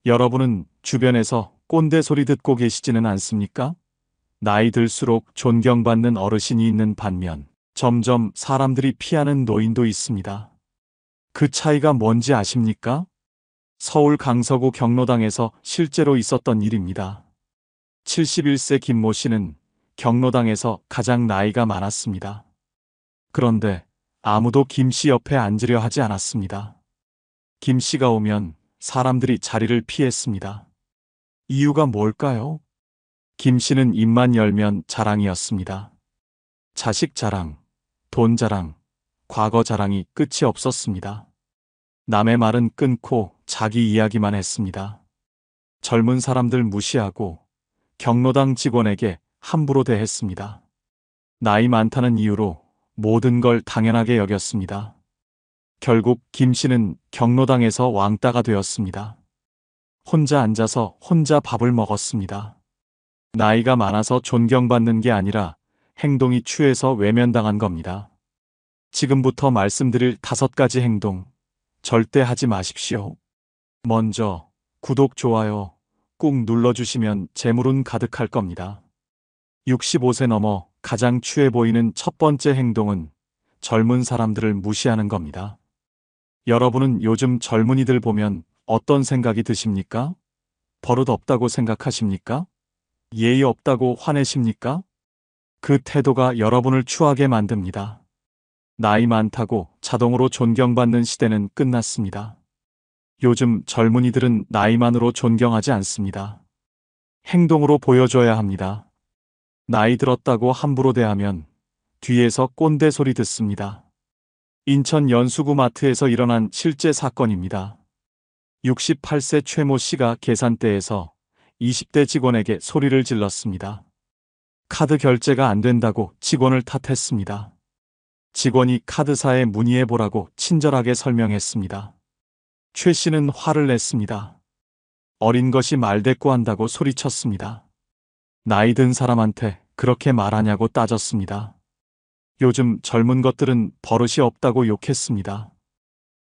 여러분은 주변에서 꼰대 소리 듣고 계시지는 않습니까? 나이 들수록 존경받는 어르신이 있는 반면 점점 사람들이 피하는 노인도 있습니다. 그 차이가 뭔지 아십니까? 서울 강서구 경로당에서 실제로 있었던 일입니다. 71세 김모 씨는 경로당에서 가장 나이가 많았습니다. 그런데 아무도 김 씨 옆에 앉으려 하지 않았습니다. 김 씨가 오면 사람들이 자리를 피했습니다. 이유가 뭘까요? 김 씨는 입만 열면 자랑이었습니다. 자식 자랑, 돈 자랑, 과거 자랑이 끝이 없었습니다. 남의 말은 끊고 자기 이야기만 했습니다. 젊은 사람들 무시하고 경로당 직원에게 함부로 대했습니다. 나이 많다는 이유로 모든 걸 당연하게 여겼습니다. 결국 김 씨는 경로당에서 왕따가 되었습니다. 혼자 앉아서 혼자 밥을 먹었습니다. 나이가 많아서 존경받는 게 아니라 행동이 추해서 외면당한 겁니다. 지금부터 말씀드릴 5가지 행동, 절대 하지 마십시오. 먼저, 구독, 좋아요 꾹 눌러주시면 재물운 가득할 겁니다. 65세 넘어 가장 추해 보이는 첫 번째 행동은 젊은 사람들을 무시하는 겁니다. 여러분은 요즘 젊은이들 보면 어떤 생각이 드십니까? 버릇 없다고 생각하십니까? 예의 없다고 화내십니까? 그 태도가 여러분을 추하게 만듭니다. 나이 많다고 자동으로 존경받는 시대는 끝났습니다. 요즘 젊은이들은 나이만으로 존경하지 않습니다. 행동으로 보여줘야 합니다. 나이 들었다고 함부로 대하면 뒤에서 꼰대 소리 듣습니다. 인천 연수구 마트에서 일어난 실제 사건입니다. 68세 최모 씨가 계산대에서 20대 직원에게 소리를 질렀습니다. 카드 결제가 안 된다고 직원을 탓했습니다. 직원이 카드사에 문의해보라고 친절하게 설명했습니다. 최 씨는 화를 냈습니다. 어린 것이 말대꾸한다고 소리쳤습니다. 나이 든 사람한테 그렇게 말하냐고 따졌습니다. 요즘 젊은 것들은 버릇이 없다고 욕했습니다.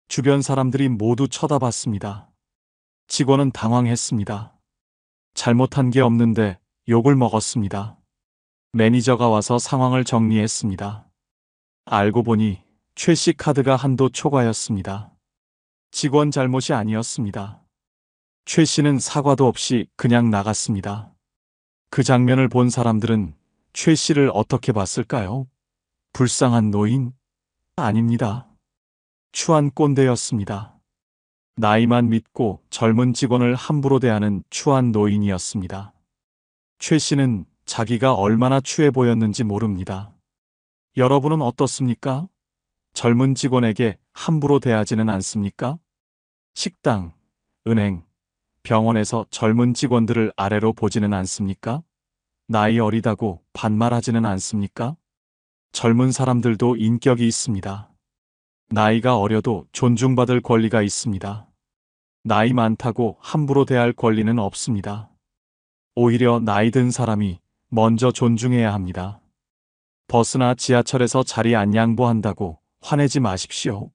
주변 사람들이 모두 쳐다봤습니다. 직원은 당황했습니다. 잘못한 게 없는데 욕을 먹었습니다. 매니저가 와서 상황을 정리했습니다. 알고 보니 최 씨 카드가 한도 초과였습니다. 직원 잘못이 아니었습니다. 최 씨는 사과도 없이 그냥 나갔습니다. 그 장면을 본 사람들은 최 씨를 어떻게 봤을까요? 불쌍한 노인? 아닙니다. 추한 꼰대였습니다. 나이만 믿고 젊은 직원을 함부로 대하는 추한 노인이었습니다. 최 씨는 자기가 얼마나 추해 보였는지 모릅니다. 여러분은 어떻습니까? 젊은 직원에게 함부로 대하지는 않습니까? 식당, 은행, 병원에서 젊은 직원들을 아래로 보지는 않습니까? 나이 어리다고 반말하지는 않습니까? 젊은 사람들도 인격이 있습니다. 나이가 어려도 존중받을 권리가 있습니다. 나이 많다고 함부로 대할 권리는 없습니다. 오히려 나이 든 사람이 먼저 존중해야 합니다. 버스나 지하철에서 자리 안 양보한다고 화내지 마십시오.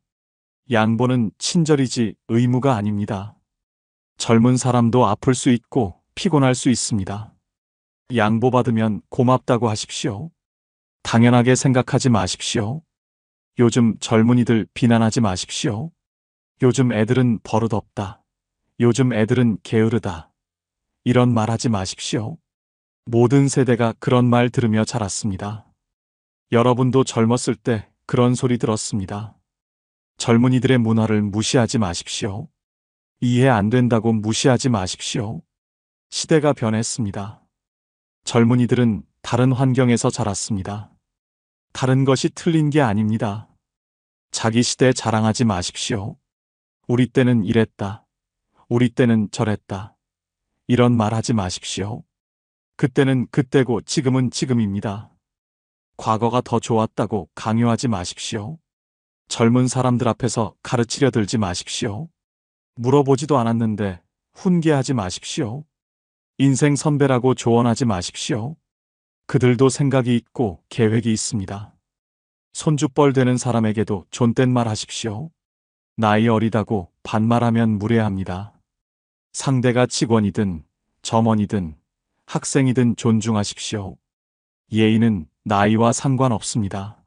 양보는 친절이지 의무가 아닙니다. 젊은 사람도 아플 수 있고 피곤할 수 있습니다. 양보받으면 고맙다고 하십시오. 당연하게 생각하지 마십시오. 요즘 젊은이들 비난하지 마십시오. 요즘 애들은 버릇 없다. 요즘 애들은 게으르다. 이런 말 하지 마십시오. 모든 세대가 그런 말 들으며 자랐습니다. 여러분도 젊었을 때 그런 소리 들었습니다. 젊은이들의 문화를 무시하지 마십시오. 이해 안 된다고 무시하지 마십시오. 시대가 변했습니다. 젊은이들은 다른 환경에서 자랐습니다. 다른 것이 틀린 게 아닙니다. 자기 시대 자랑하지 마십시오. 우리 때는 이랬다. 우리 때는 저랬다. 이런 말 하지 마십시오. 그때는 그때고 지금은 지금입니다. 과거가 더 좋았다고 강요하지 마십시오. 젊은 사람들 앞에서 가르치려 들지 마십시오. 물어보지도 않았는데 훈계하지 마십시오. 인생 선배라고 조언하지 마십시오. 그들도 생각이 있고 계획이 있습니다. 손주뻘 되는 사람에게도 존댓말 하십시오. 나이 어리다고 반말하면 무례합니다. 상대가 직원이든 점원이든 학생이든 존중하십시오. 예의는 나이와 상관없습니다.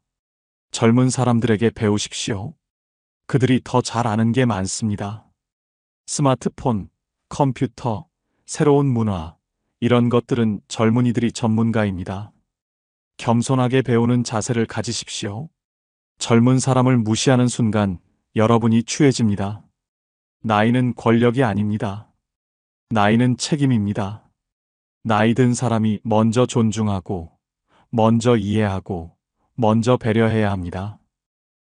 젊은 사람들에게 배우십시오. 그들이 더 잘 아는 게 많습니다. 스마트폰, 컴퓨터, 새로운 문화, 이런 것들은 젊은이들이 전문가입니다. 겸손하게 배우는 자세를 가지십시오. 젊은 사람을 무시하는 순간 여러분이 추해집니다. 나이는 권력이 아닙니다. 나이는 책임입니다. 나이 든 사람이 먼저 존중하고, 먼저 이해하고, 먼저 배려해야 합니다.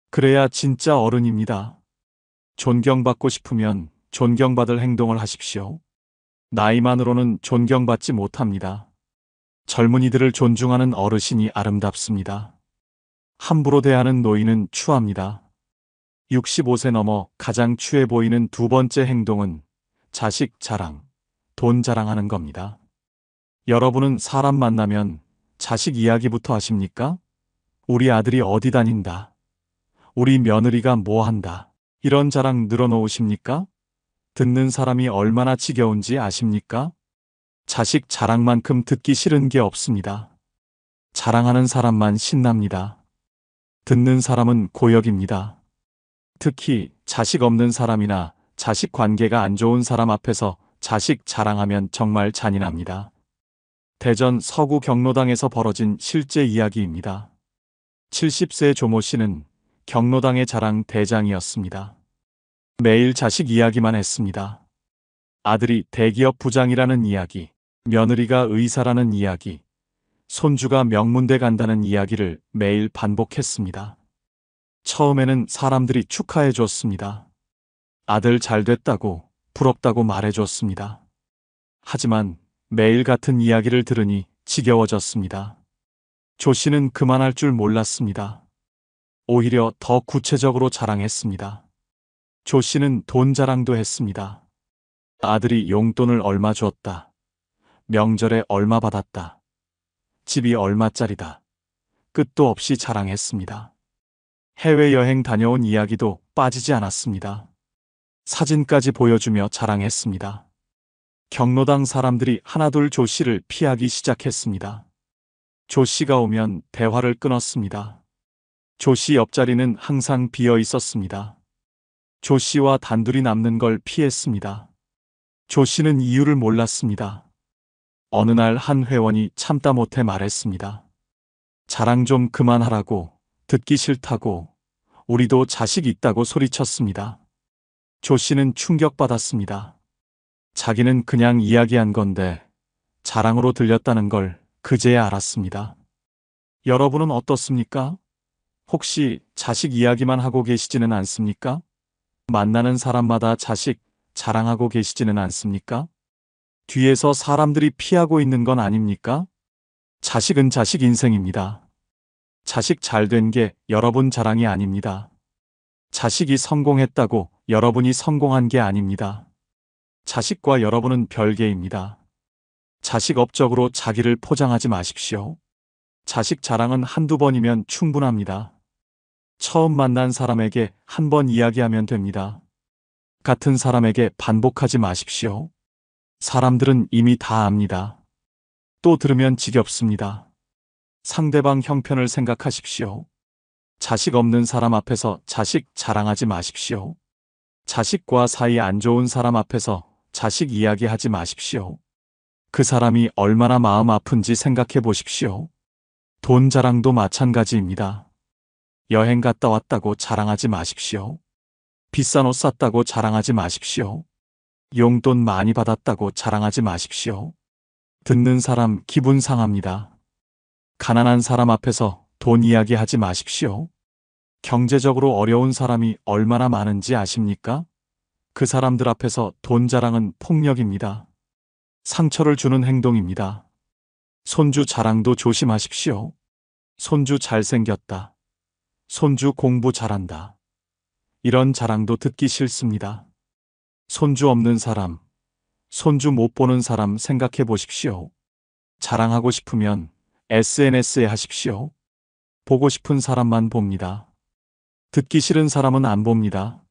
그래야 진짜 어른입니다. 존경받고 싶으면 존경받을 행동을 하십시오. 나이만으로는 존경받지 못합니다. 젊은이들을 존중하는 어르신이 아름답습니다. 함부로 대하는 노인은 추합니다. 65세 넘어 가장 추해 보이는 두 번째 행동은 자식 자랑, 돈 자랑하는 겁니다. 여러분은 사람 만나면 자식 이야기부터 하십니까? 우리 아들이 어디 다닌다. 우리 며느리가 뭐 한다. 이런 자랑 늘어놓으십니까? 듣는 사람이 얼마나 지겨운지 아십니까? 자식 자랑만큼 듣기 싫은 게 없습니다. 자랑하는 사람만 신납니다. 듣는 사람은 고역입니다. 특히 자식 없는 사람이나 자식 관계가 안 좋은 사람 앞에서 자식 자랑하면 정말 잔인합니다. 대전 서구 경로당에서 벌어진 실제 이야기입니다. 70세 조모 씨는 경로당의 자랑 대장이었습니다. 매일 자식 이야기만 했습니다. 아들이 대기업 부장이라는 이야기, 며느리가 의사라는 이야기, 손주가 명문대 간다는 이야기를 매일 반복했습니다. 처음에는 사람들이 축하해 줬습니다. 아들 잘 됐다고, 부럽다고 말해 줬습니다. 하지만 매일 같은 이야기를 들으니 지겨워졌습니다. 조 씨는 그만할 줄 몰랐습니다. 오히려 더 구체적으로 자랑했습니다. 조 씨는 돈 자랑도 했습니다. 아들이 용돈을 얼마 줬다. 명절에 얼마 받았다. 집이 얼마짜리다. 끝도 없이 자랑했습니다. 해외여행 다녀온 이야기도 빠지지 않았습니다. 사진까지 보여주며 자랑했습니다. 경로당 사람들이 하나둘 조 씨를 피하기 시작했습니다. 조 씨가 오면 대화를 끊었습니다. 조 씨 옆자리는 항상 비어 있었습니다. 조 씨와 단둘이 남는 걸 피했습니다. 조 씨는 이유를 몰랐습니다. 어느 날 한 회원이 참다 못해 말했습니다. 자랑 좀 그만하라고, 듣기 싫다고, 우리도 자식 있다고 소리쳤습니다. 조 씨는 충격받았습니다. 자기는 그냥 이야기한 건데 자랑으로 들렸다는 걸 그제야 알았습니다. 여러분은 어떻습니까? 혹시 자식 이야기만 하고 계시지는 않습니까? 만나는 사람마다 자식 자랑하고 계시지는 않습니까? 뒤에서 사람들이 피하고 있는 건 아닙니까? 자식은 자식 인생입니다. 자식 잘 된 게 여러분 자랑이 아닙니다. 자식이 성공했다고 여러분이 성공한 게 아닙니다. 자식과 여러분은 별개입니다. 자식 업적으로 자기를 포장하지 마십시오. 자식 자랑은 한두 번이면 충분합니다. 처음 만난 사람에게 한 번 이야기하면 됩니다. 같은 사람에게 반복하지 마십시오. 사람들은 이미 다 압니다. 또 들으면 지겹습니다. 상대방 형편을 생각하십시오. 자식 없는 사람 앞에서 자식 자랑하지 마십시오. 자식과 사이 안 좋은 사람 앞에서 자식 이야기하지 마십시오. 그 사람이 얼마나 마음 아픈지 생각해 보십시오. 돈 자랑도 마찬가지입니다. 여행 갔다 왔다고 자랑하지 마십시오. 비싼 옷 샀다고 자랑하지 마십시오. 용돈 많이 받았다고 자랑하지 마십시오. 듣는 사람 기분 상합니다. 가난한 사람 앞에서 돈 이야기하지 마십시오. 경제적으로 어려운 사람이 얼마나 많은지 아십니까? 그 사람들 앞에서 돈 자랑은 폭력입니다. 상처를 주는 행동입니다. 손주 자랑도 조심하십시오. 손주 잘생겼다. 손주 공부 잘한다. 이런 자랑도 듣기 싫습니다. 손주 없는 사람, 손주 못 보는 사람 생각해 보십시오. 자랑하고 싶으면 SNS에 하십시오. 보고 싶은 사람만 봅니다. 듣기 싫은 사람은 안 봅니다.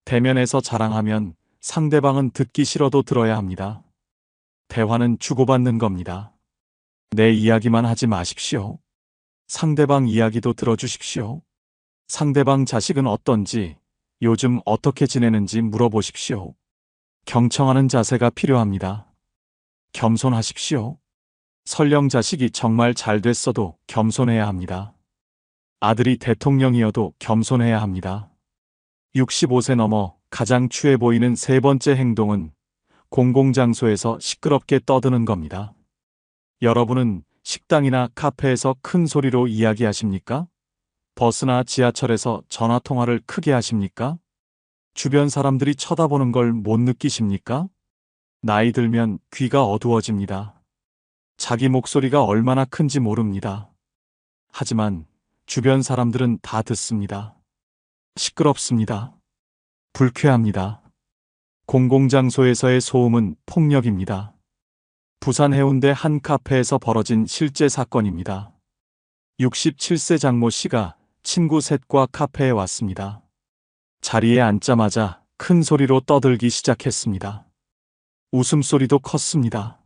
대면에서 자랑하면 상대방은 듣기 싫어도 들어야 합니다. 대화는 주고받는 겁니다. 내 이야기만 하지 마십시오. 상대방 이야기도 들어주십시오. 상대방 자식은 어떤지, 요즘 어떻게 지내는지 물어보십시오. 경청하는 자세가 필요합니다. 겸손하십시오. 설령 자식이 정말 잘 됐어도 겸손해야 합니다. 아들이 대통령이어도 겸손해야 합니다. 65세 넘어 가장 추해 보이는 세 번째 행동은 공공장소에서 시끄럽게 떠드는 겁니다. 여러분은 식당이나 카페에서 큰 소리로 이야기하십니까? 버스나 지하철에서 전화통화를 크게 하십니까? 주변 사람들이 쳐다보는 걸 못 느끼십니까? 나이 들면 귀가 어두워집니다. 자기 목소리가 얼마나 큰지 모릅니다. 하지만 주변 사람들은 다 듣습니다. 시끄럽습니다. 불쾌합니다. 공공장소에서의 소음은 폭력입니다. 부산 해운대 한 카페에서 벌어진 실제 사건입니다. 67세 장모 씨가 친구 셋과 카페에 왔습니다. 자리에 앉자마자 큰 소리로 떠들기 시작했습니다. 웃음소리도 컸습니다.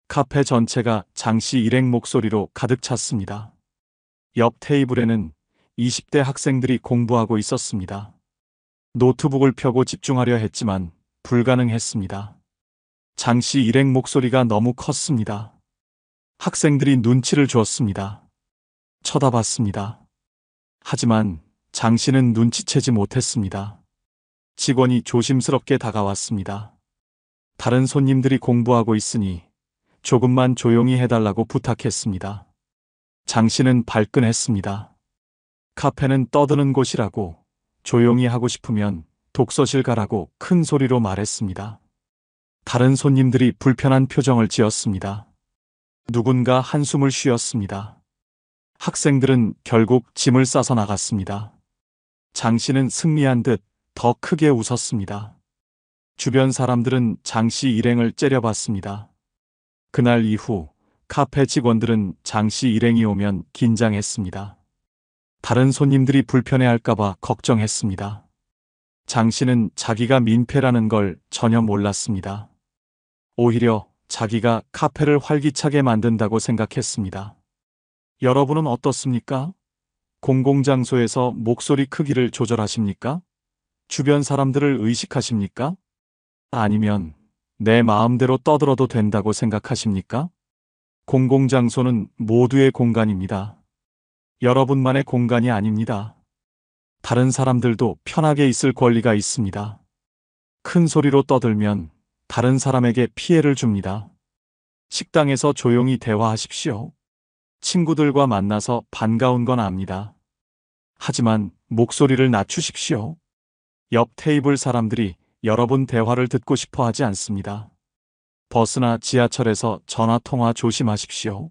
카페 전체가 장 씨 일행 목소리로 가득 찼습니다. 옆 테이블에는 20대 학생들이 공부하고 있었습니다. 노트북을 펴고 집중하려 했지만 불가능했습니다. 장 씨 일행 목소리가 너무 컸습니다. 학생들이 눈치를 주었습니다. 쳐다봤습니다. 하지만 장 씨는 눈치채지 못했습니다. 직원이 조심스럽게 다가왔습니다. 다른 손님들이 공부하고 있으니 조금만 조용히 해달라고 부탁했습니다. 장 씨는 발끈했습니다. 카페는 떠드는 곳이라고, 조용히 하고 싶으면 독서실 가라고 큰 소리로 말했습니다. 다른 손님들이 불편한 표정을 지었습니다. 누군가 한숨을 쉬었습니다. 학생들은 결국 짐을 싸서 나갔습니다. 장 씨는 승리한 듯 더 크게 웃었습니다. 주변 사람들은 장 씨 일행을 째려봤습니다. 그날 이후 카페 직원들은 장 씨 일행이 오면 긴장했습니다. 다른 손님들이 불편해할까봐 걱정했습니다. 장 씨는 자기가 민폐라는 걸 전혀 몰랐습니다. 오히려 자기가 카페를 활기차게 만든다고 생각했습니다. 여러분은 어떻습니까? 공공장소에서 목소리 크기를 조절하십니까? 주변 사람들을 의식하십니까? 아니면 내 마음대로 떠들어도 된다고 생각하십니까? 공공장소는 모두의 공간입니다. 여러분만의 공간이 아닙니다. 다른 사람들도 편하게 있을 권리가 있습니다. 큰 소리로 떠들면 다른 사람에게 피해를 줍니다. 식당에서 조용히 대화하십시오. 친구들과 만나서 반가운 건 압니다. 하지만 목소리를 낮추십시오. 옆 테이블 사람들이 여러분 대화를 듣고 싶어 하지 않습니다. 버스나 지하철에서 전화통화 조심하십시오.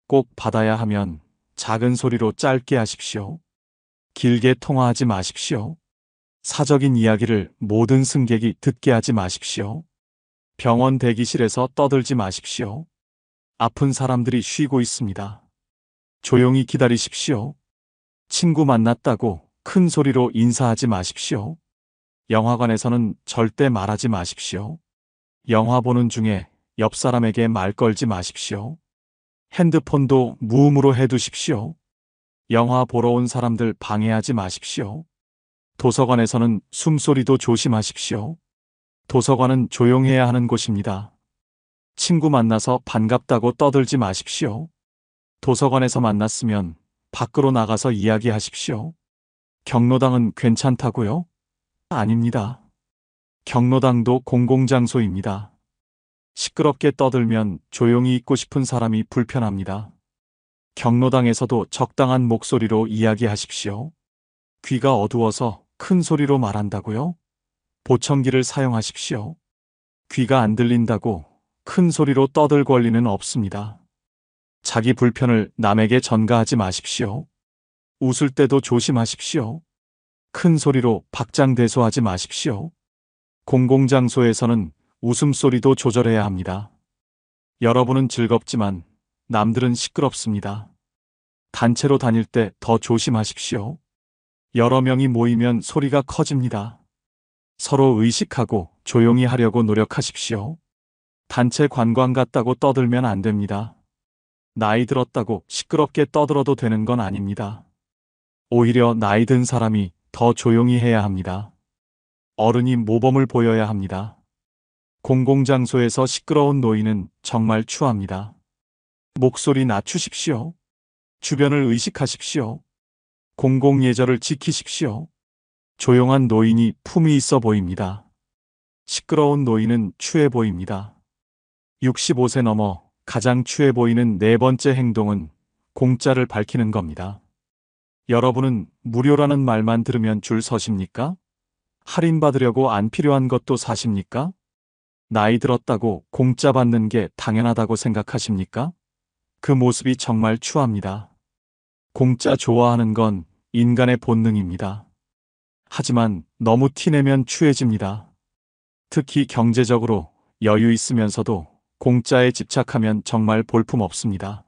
꼭 받아야 하면 작은 소리로 짧게 하십시오. 길게 통화하지 마십시오. 사적인 이야기를 모든 승객이 듣게 하지 마십시오. 병원 대기실에서 떠들지 마십시오. 아픈 사람들이 쉬고 있습니다. 조용히 기다리십시오. 친구 만났다고 큰 소리로 인사하지 마십시오. 영화관에서는 절대 말하지 마십시오. 영화 보는 중에 옆 사람에게 말 걸지 마십시오. 핸드폰도 무음으로 해두십시오. 영화 보러 온 사람들 방해하지 마십시오. 도서관에서는 숨소리도 조심하십시오. 도서관은 조용해야 하는 곳입니다. 친구 만나서 반갑다고 떠들지 마십시오. 도서관에서 만났으면 밖으로 나가서 이야기하십시오. 경로당은 괜찮다고요? 아닙니다. 경로당도 공공장소입니다. 시끄럽게 떠들면 조용히 있고 싶은 사람이 불편합니다. 경로당에서도 적당한 목소리로 이야기하십시오. 귀가 어두워서 큰 소리로 말한다고요? 보청기를 사용하십시오. 귀가 안 들린다고 큰 소리로 떠들 권리는 없습니다. 자기 불편을 남에게 전가하지 마십시오. 웃을 때도 조심하십시오. 큰 소리로 박장대소하지 마십시오. 공공장소에서는 웃음소리도 조절해야 합니다. 여러분은 즐겁지만 남들은 시끄럽습니다. 단체로 다닐 때 더 조심하십시오. 여러 명이 모이면 소리가 커집니다. 서로 의식하고 조용히 하려고 노력하십시오. 단체 관광 갔다고 떠들면 안 됩니다. 나이 들었다고 시끄럽게 떠들어도 되는 건 아닙니다. 오히려 나이 든 사람이 더 조용히 해야 합니다. 어른이 모범을 보여야 합니다. 공공장소에서 시끄러운 노인은 정말 추합니다. 목소리 낮추십시오. 주변을 의식하십시오. 공공예절을 지키십시오. 조용한 노인이 품이 있어 보입니다. 시끄러운 노인은 추해 보입니다. 65세 넘어 가장 추해 보이는 네 번째 행동은 공짜를 밝히는 겁니다. 여러분은 무료라는 말만 들으면 줄 서십니까? 할인받으려고 안 필요한 것도 사십니까? 나이 들었다고 공짜 받는 게 당연하다고 생각하십니까? 그 모습이 정말 추합니다. 공짜 좋아하는 건 인간의 본능입니다. 하지만 너무 티내면 추해집니다. 특히 경제적으로 여유 있으면서도 공짜에 집착하면 정말 볼품없습니다.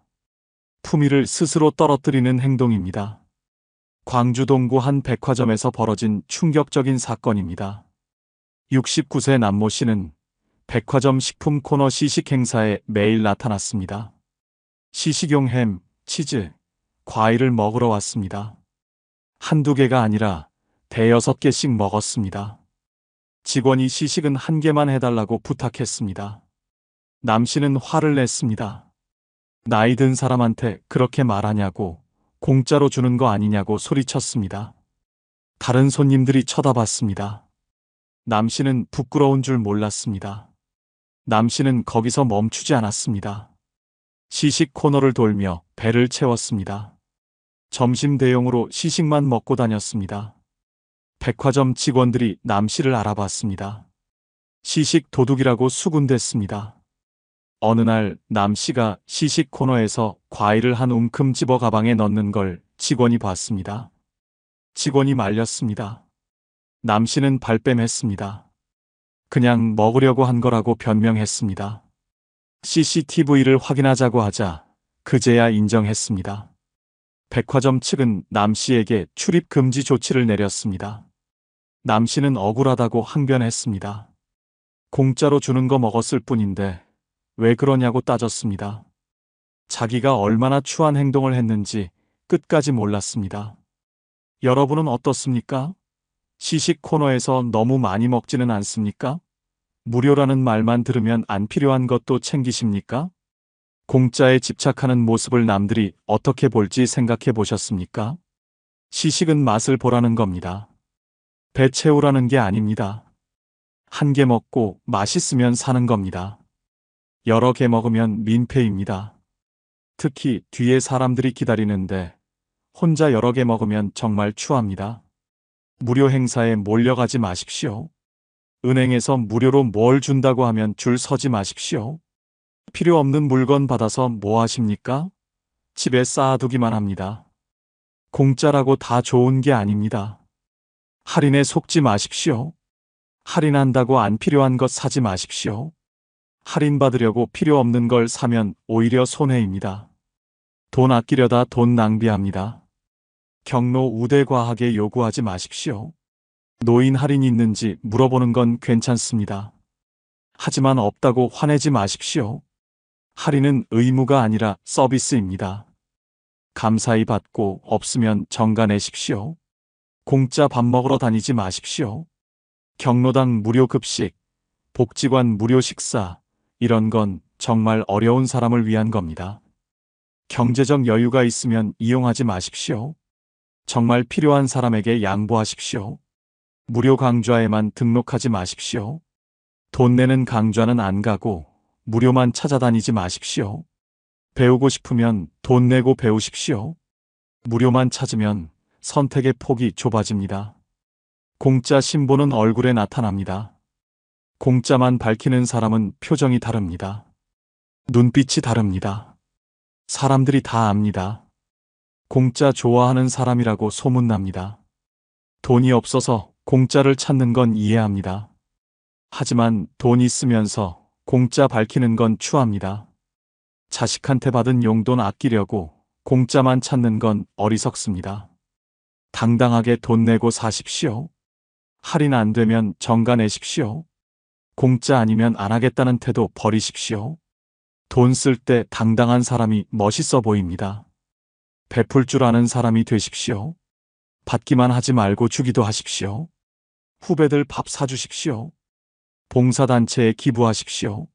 품위를 스스로 떨어뜨리는 행동입니다. 광주 동구 한 백화점에서 벌어진 충격적인 사건입니다. 69세 남모 씨는 백화점 식품 코너 시식 행사에 매일 나타났습니다. 시식용 햄, 치즈, 과일을 먹으러 왔습니다. 한두 개가 아니라 대여섯 개씩 먹었습니다. 직원이 시식은 한 개만 해달라고 부탁했습니다. 남 씨는 화를 냈습니다. 나이 든 사람한테 그렇게 말하냐고, 공짜로 주는 거 아니냐고 소리쳤습니다. 다른 손님들이 쳐다봤습니다. 남 씨는 부끄러운 줄 몰랐습니다. 남 씨는 거기서 멈추지 않았습니다. 시식 코너를 돌며 배를 채웠습니다. 점심 대용으로 시식만 먹고 다녔습니다. 백화점 직원들이 남 씨를 알아봤습니다. 시식 도둑이라고 수군댔습니다. 어느 날 남 씨가 시식 코너에서 과일을 한 움큼 집어 가방에 넣는 걸 직원이 봤습니다. 직원이 말렸습니다. 남 씨는 발뺌했습니다. 그냥 먹으려고 한 거라고 변명했습니다. CCTV를 확인하자고 하자 그제야 인정했습니다. 백화점 측은 남 씨에게 출입 금지 조치를 내렸습니다. 남 씨는 억울하다고 항변했습니다. 공짜로 주는 거 먹었을 뿐인데 왜 그러냐고 따졌습니다. 자기가 얼마나 추한 행동을 했는지 끝까지 몰랐습니다. 여러분은 어떻습니까? 시식 코너에서 너무 많이 먹지는 않습니까? 무료라는 말만 들으면 안 필요한 것도 챙기십니까? 공짜에 집착하는 모습을 남들이 어떻게 볼지 생각해 보셨습니까? 시식은 맛을 보라는 겁니다. 배 채우라는 게 아닙니다. 한 개 먹고 맛있으면 사는 겁니다. 여러 개 먹으면 민폐입니다. 특히 뒤에 사람들이 기다리는데 혼자 여러 개 먹으면 정말 추합니다. 무료 행사에 몰려가지 마십시오. 은행에서 무료로 뭘 준다고 하면 줄 서지 마십시오. 필요 없는 물건 받아서 뭐 하십니까? 집에 쌓아두기만 합니다. 공짜라고 다 좋은 게 아닙니다. 할인에 속지 마십시오. 할인한다고 안 필요한 것 사지 마십시오. 할인받으려고 필요 없는 걸 사면 오히려 손해입니다. 돈 아끼려다 돈 낭비합니다. 경로 우대과하게 요구하지 마십시오. 노인 할인 있는지 물어보는 건 괜찮습니다. 하지만 없다고 화내지 마십시오. 할인은 의무가 아니라 서비스입니다. 감사히 받고 없으면 정가 내십시오. 공짜 밥 먹으러 다니지 마십시오. 경로당 무료 급식, 복지관 무료 식사, 이런 건 정말 어려운 사람을 위한 겁니다. 경제적 여유가 있으면 이용하지 마십시오. 정말 필요한 사람에게 양보하십시오. 무료 강좌에만 등록하지 마십시오. 돈 내는 강좌는 안 가고 무료만 찾아다니지 마십시오. 배우고 싶으면 돈 내고 배우십시오. 무료만 찾으면 선택의 폭이 좁아집니다. 공짜 신보는 얼굴에 나타납니다. 공짜만 밝히는 사람은 표정이 다릅니다. 눈빛이 다릅니다. 사람들이 다 압니다. 공짜 좋아하는 사람이라고 소문납니다. 돈이 없어서 공짜를 찾는 건 이해합니다. 하지만 돈 있으면서 공짜 밝히는 건 추합니다. 자식한테 받은 용돈 아끼려고 공짜만 찾는 건 어리석습니다. 당당하게 돈 내고 사십시오. 할인 안 되면 정가 내십시오. 공짜 아니면 안 하겠다는 태도 버리십시오. 돈 쓸 때 당당한 사람이 멋있어 보입니다. 베풀 줄 아는 사람이 되십시오. 받기만 하지 말고 주기도 하십시오. 후배들 밥 사주십시오. 봉사단체에 기부하십시오.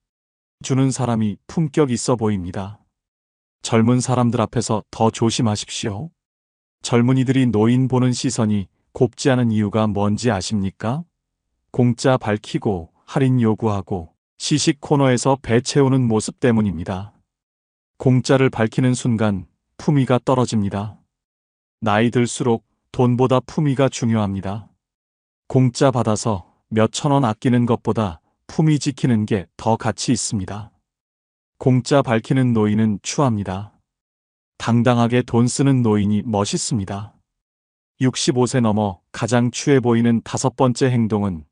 주는 사람이 품격 있어 보입니다. 젊은 사람들 앞에서 더 조심하십시오. 젊은이들이 노인 보는 시선이 곱지 않은 이유가 뭔지 아십니까? 공짜 밝히고 할인 요구하고 시식 코너에서 배 채우는 모습 때문입니다. 공짜를 밝히는 순간 품위가 떨어집니다. 나이 들수록 돈보다 품위가 중요합니다. 공짜 받아서 몇천 원 아끼는 것보다 품위 지키는 게 더 가치 있습니다. 공짜 밝히는 노인은 추합니다. 당당하게 돈 쓰는 노인이 멋있습니다. 65세 넘어 가장 추해 보이는 5번째 행동은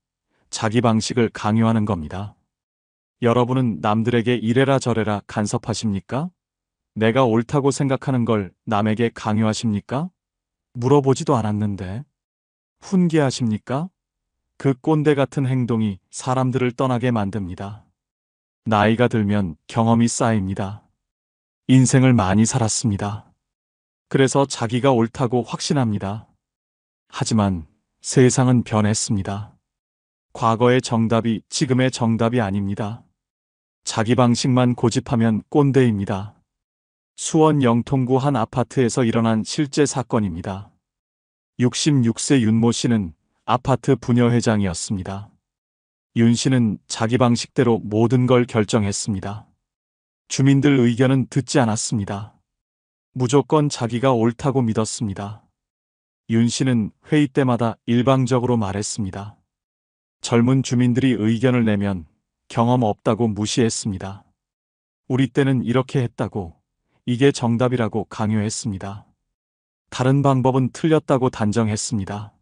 자기 방식을 강요하는 겁니다. 여러분은 남들에게 이래라 저래라 간섭하십니까? 내가 옳다고 생각하는 걸 남에게 강요하십니까? 물어보지도 않았는데. 훈계하십니까? 그 꼰대 같은 행동이 사람들을 떠나게 만듭니다. 나이가 들면 경험이 쌓입니다. 인생을 많이 살았습니다. 그래서 자기가 옳다고 확신합니다. 하지만 세상은 변했습니다. 과거의 정답이 지금의 정답이 아닙니다. 자기 방식만 고집하면 꼰대입니다. 수원 영통구 한 아파트에서 일어난 실제 사건입니다. 66세 윤모 씨는 아파트 부녀회장이었습니다. 윤 씨는 자기 방식대로 모든 걸 결정했습니다. 주민들 의견은 듣지 않았습니다. 무조건 자기가 옳다고 믿었습니다. 윤 씨는 회의 때마다 일방적으로 말했습니다. 젊은 주민들이 의견을 내면 경험 없다고 무시했습니다. 우리 때는 이렇게 했다고, 이게 정답이라고 강요했습니다. 다른 방법은 틀렸다고 단정했습니다.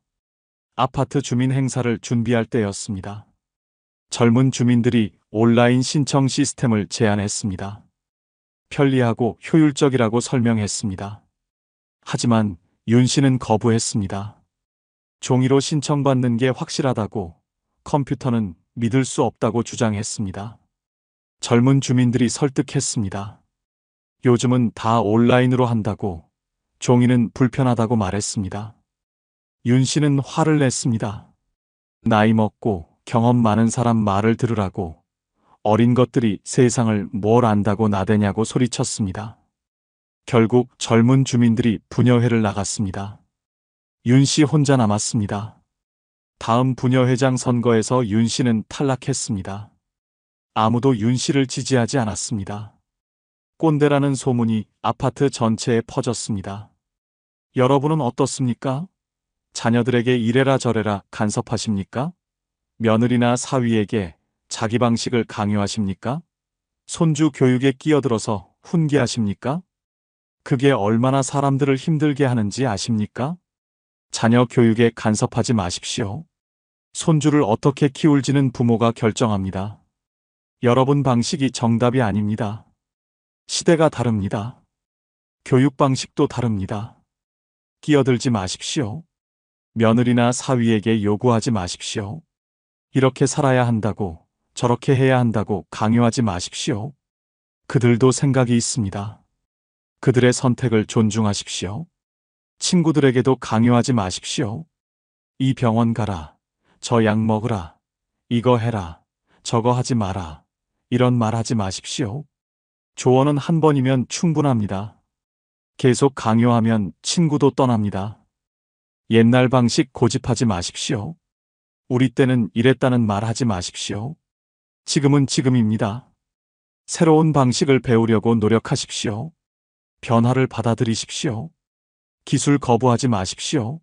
아파트 주민 행사를 준비할 때였습니다. 젊은 주민들이 온라인 신청 시스템을 제안했습니다. 편리하고 효율적이라고 설명했습니다. 하지만 윤 씨는 거부했습니다. 종이로 신청받는 게 확실하다고, 컴퓨터는 믿을 수 없다고 주장했습니다. 젊은 주민들이 설득했습니다. 요즘은 다 온라인으로 한다고, 종이는 불편하다고 말했습니다. 윤 씨는 화를 냈습니다. 나이 먹고 경험 많은 사람 말을 들으라고, 어린 것들이 세상을 뭘 안다고 나대냐고 소리쳤습니다. 결국 젊은 주민들이 부녀회를 나갔습니다. 윤 씨 혼자 남았습니다. 다음 부녀회장 선거에서 윤 씨는 탈락했습니다. 아무도 윤 씨를 지지하지 않았습니다. 꼰대라는 소문이 아파트 전체에 퍼졌습니다. 여러분은 어떻습니까? 자녀들에게 이래라 저래라 간섭하십니까? 며느리나 사위에게 자기 방식을 강요하십니까? 손주 교육에 끼어들어서 훈계하십니까? 그게 얼마나 사람들을 힘들게 하는지 아십니까? 자녀 교육에 간섭하지 마십시오. 손주를 어떻게 키울지는 부모가 결정합니다. 여러분 방식이 정답이 아닙니다. 시대가 다릅니다. 교육 방식도 다릅니다. 끼어들지 마십시오. 며느리나 사위에게 요구하지 마십시오. 이렇게 살아야 한다고, 저렇게 해야 한다고 강요하지 마십시오. 그들도 생각이 있습니다. 그들의 선택을 존중하십시오. 친구들에게도 강요하지 마십시오. 이 병원 가라, 저 약 먹으라, 이거 해라, 저거 하지 마라, 이런 말 하지 마십시오. 조언은 한 번이면 충분합니다. 계속 강요하면 친구도 떠납니다. 옛날 방식 고집하지 마십시오. 우리 때는 이랬다는 말 하지 마십시오. 지금은 지금입니다. 새로운 방식을 배우려고 노력하십시오. 변화를 받아들이십시오. 기술 거부하지 마십시오.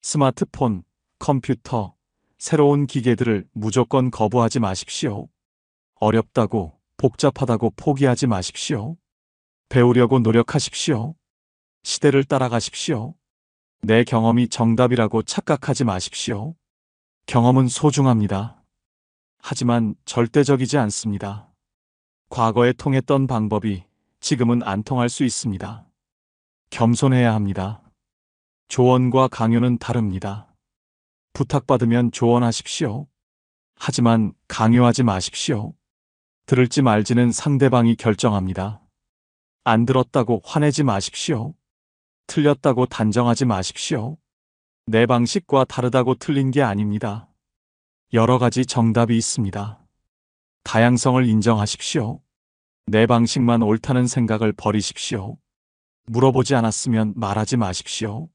스마트폰, 컴퓨터, 새로운 기계들을 무조건 거부하지 마십시오. 어렵다고, 복잡하다고 포기하지 마십시오. 배우려고 노력하십시오. 시대를 따라가십시오. 내 경험이 정답이라고 착각하지 마십시오. 경험은 소중합니다. 하지만 절대적이지 않습니다. 과거에 통했던 방법이 지금은 안 통할 수 있습니다. 겸손해야 합니다. 조언과 강요는 다릅니다. 부탁받으면 조언하십시오. 하지만 강요하지 마십시오. 들을지 말지는 상대방이 결정합니다. 안 들었다고 화내지 마십시오. 틀렸다고 단정하지 마십시오. 내 방식과 다르다고 틀린 게 아닙니다. 여러 가지 정답이 있습니다. 다양성을 인정하십시오. 내 방식만 옳다는 생각을 버리십시오. 물어보지 않았으면 말하지 마십시오.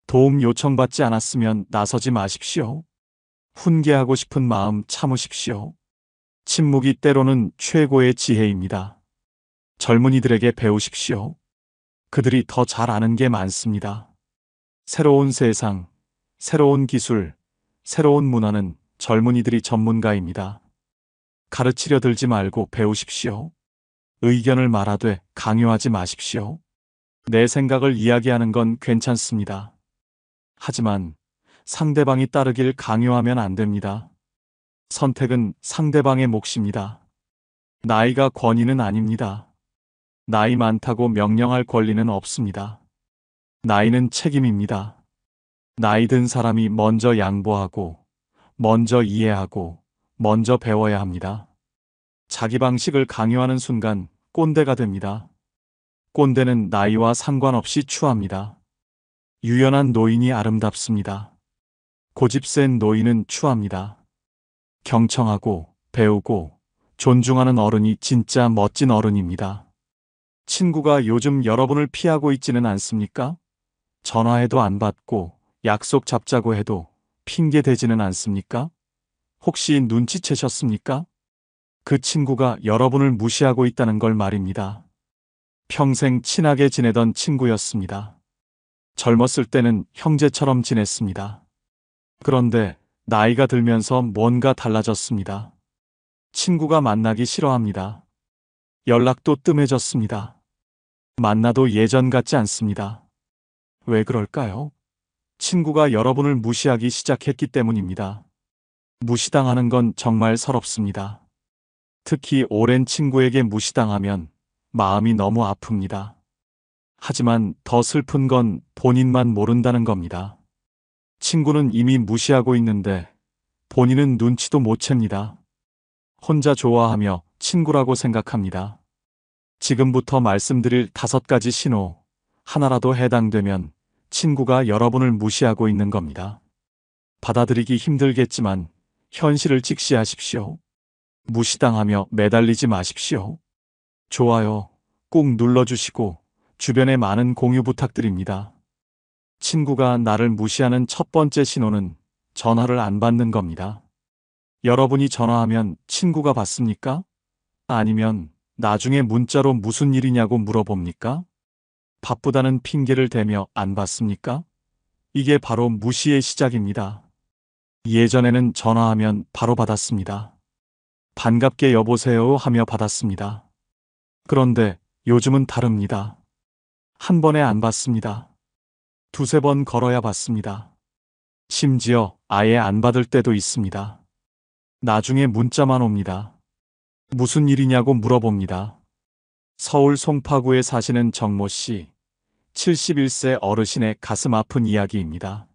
도움 요청받지 않았으면 나서지 마십시오. 훈계하고 싶은 마음 참으십시오. 침묵이 때로는 최고의 지혜입니다. 젊은이들에게 배우십시오. 그들이 더 잘 아는 게 많습니다. 새로운 세상, 새로운 기술, 새로운 문화는 젊은이들이 전문가입니다. 가르치려 들지 말고 배우십시오. 의견을 말하되 강요하지 마십시오. 내 생각을 이야기하는 건 괜찮습니다. 하지만 상대방이 따르길 강요하면 안 됩니다. 선택은 상대방의 몫입니다. 나이가 권위는 아닙니다. 나이 많다고 명령할 권리는 없습니다. 나이는 책임입니다. 나이 든 사람이 먼저 양보하고, 먼저 이해하고, 먼저 배워야 합니다. 자기 방식을 강요하는 순간 꼰대가 됩니다. 꼰대는 나이와 상관없이 추합니다. 유연한 노인이 아름답습니다. 고집 센 노인은 추합니다. 경청하고 배우고 존중하는 어른이 진짜 멋진 어른입니다. 친구가 요즘 여러분을 피하고 있지는 않습니까? 전화해도 안 받고 약속 잡자고 해도 핑계 대지는 않습니까? 혹시 눈치채셨습니까? 그 친구가 여러분을 무시하고 있다는 걸 말입니다. 평생 친하게 지내던 친구였습니다. 젊었을 때는 형제처럼 지냈습니다. 그런데 나이가 들면서 뭔가 달라졌습니다. 친구가 만나기 싫어합니다. 연락도 뜸해졌습니다. 만나도 예전 같지 않습니다. 왜 그럴까요? 친구가 여러분을 무시하기 시작했기 때문입니다. 무시당하는 건 정말 서럽습니다. 특히 오랜 친구에게 무시당하면 마음이 너무 아픕니다. 하지만 더 슬픈 건 본인만 모른다는 겁니다. 친구는 이미 무시하고 있는데 본인은 눈치도 못 챕니다. 혼자 좋아하며 친구라고 생각합니다. 지금부터 말씀드릴 5가지 신호, 하나라도 해당되면 친구가 여러분을 무시하고 있는 겁니다. 받아들이기 힘들겠지만 현실을 직시하십시오. 무시당하며 매달리지 마십시오. 좋아요 꾹 눌러주시고 주변에 많은 공유 부탁드립니다. 친구가 나를 무시하는 첫 번째 신호는 전화를 안 받는 겁니다. 여러분이 전화하면 친구가 받습니까? 아니면 나중에 문자로 무슨 일이냐고 물어봅니까? 바쁘다는 핑계를 대며 안 받습니까? 이게 바로 무시의 시작입니다. 예전에는 전화하면 바로 받았습니다. 반갑게 여보세요 하며 받았습니다. 그런데 요즘은 다릅니다. 한 번에 안 받습니다. 2~3번 걸어야 받습니다. 심지어 아예 안 받을 때도 있습니다. 나중에 문자만 옵니다. 무슨 일이냐고 물어봅니다. 서울 송파구에 사시는 정모 씨, 71세 어르신의 가슴 아픈 이야기입니다.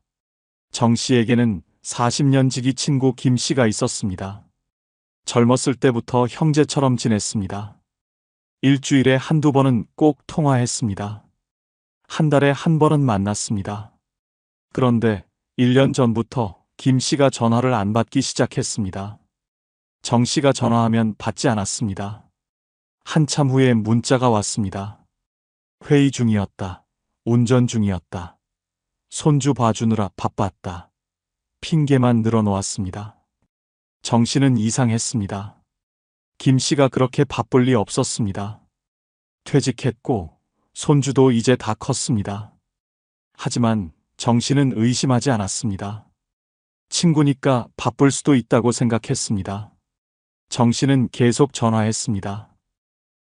정 씨에게는 40년 지기 친구 김 씨가 있었습니다. 젊었을 때부터 형제처럼 지냈습니다. 일주일에 1~2번은 꼭 통화했습니다. 한 달에 1번은 만났습니다. 그런데 1년 전부터 김 씨가 전화를 안 받기 시작했습니다. 정 씨가 전화하면 받지 않았습니다. 한참 후에 문자가 왔습니다. 회의 중이었다. 운전 중이었다. 손주 봐주느라 바빴다. 핑계만 늘어놓았습니다. 정 씨는 이상했습니다. 김 씨가 그렇게 바쁠 리 없었습니다. 퇴직했고 손주도 이제 다 컸습니다. 하지만 정 씨는 의심하지 않았습니다. 친구니까 바쁠 수도 있다고 생각했습니다. 정 씨는 계속 전화했습니다.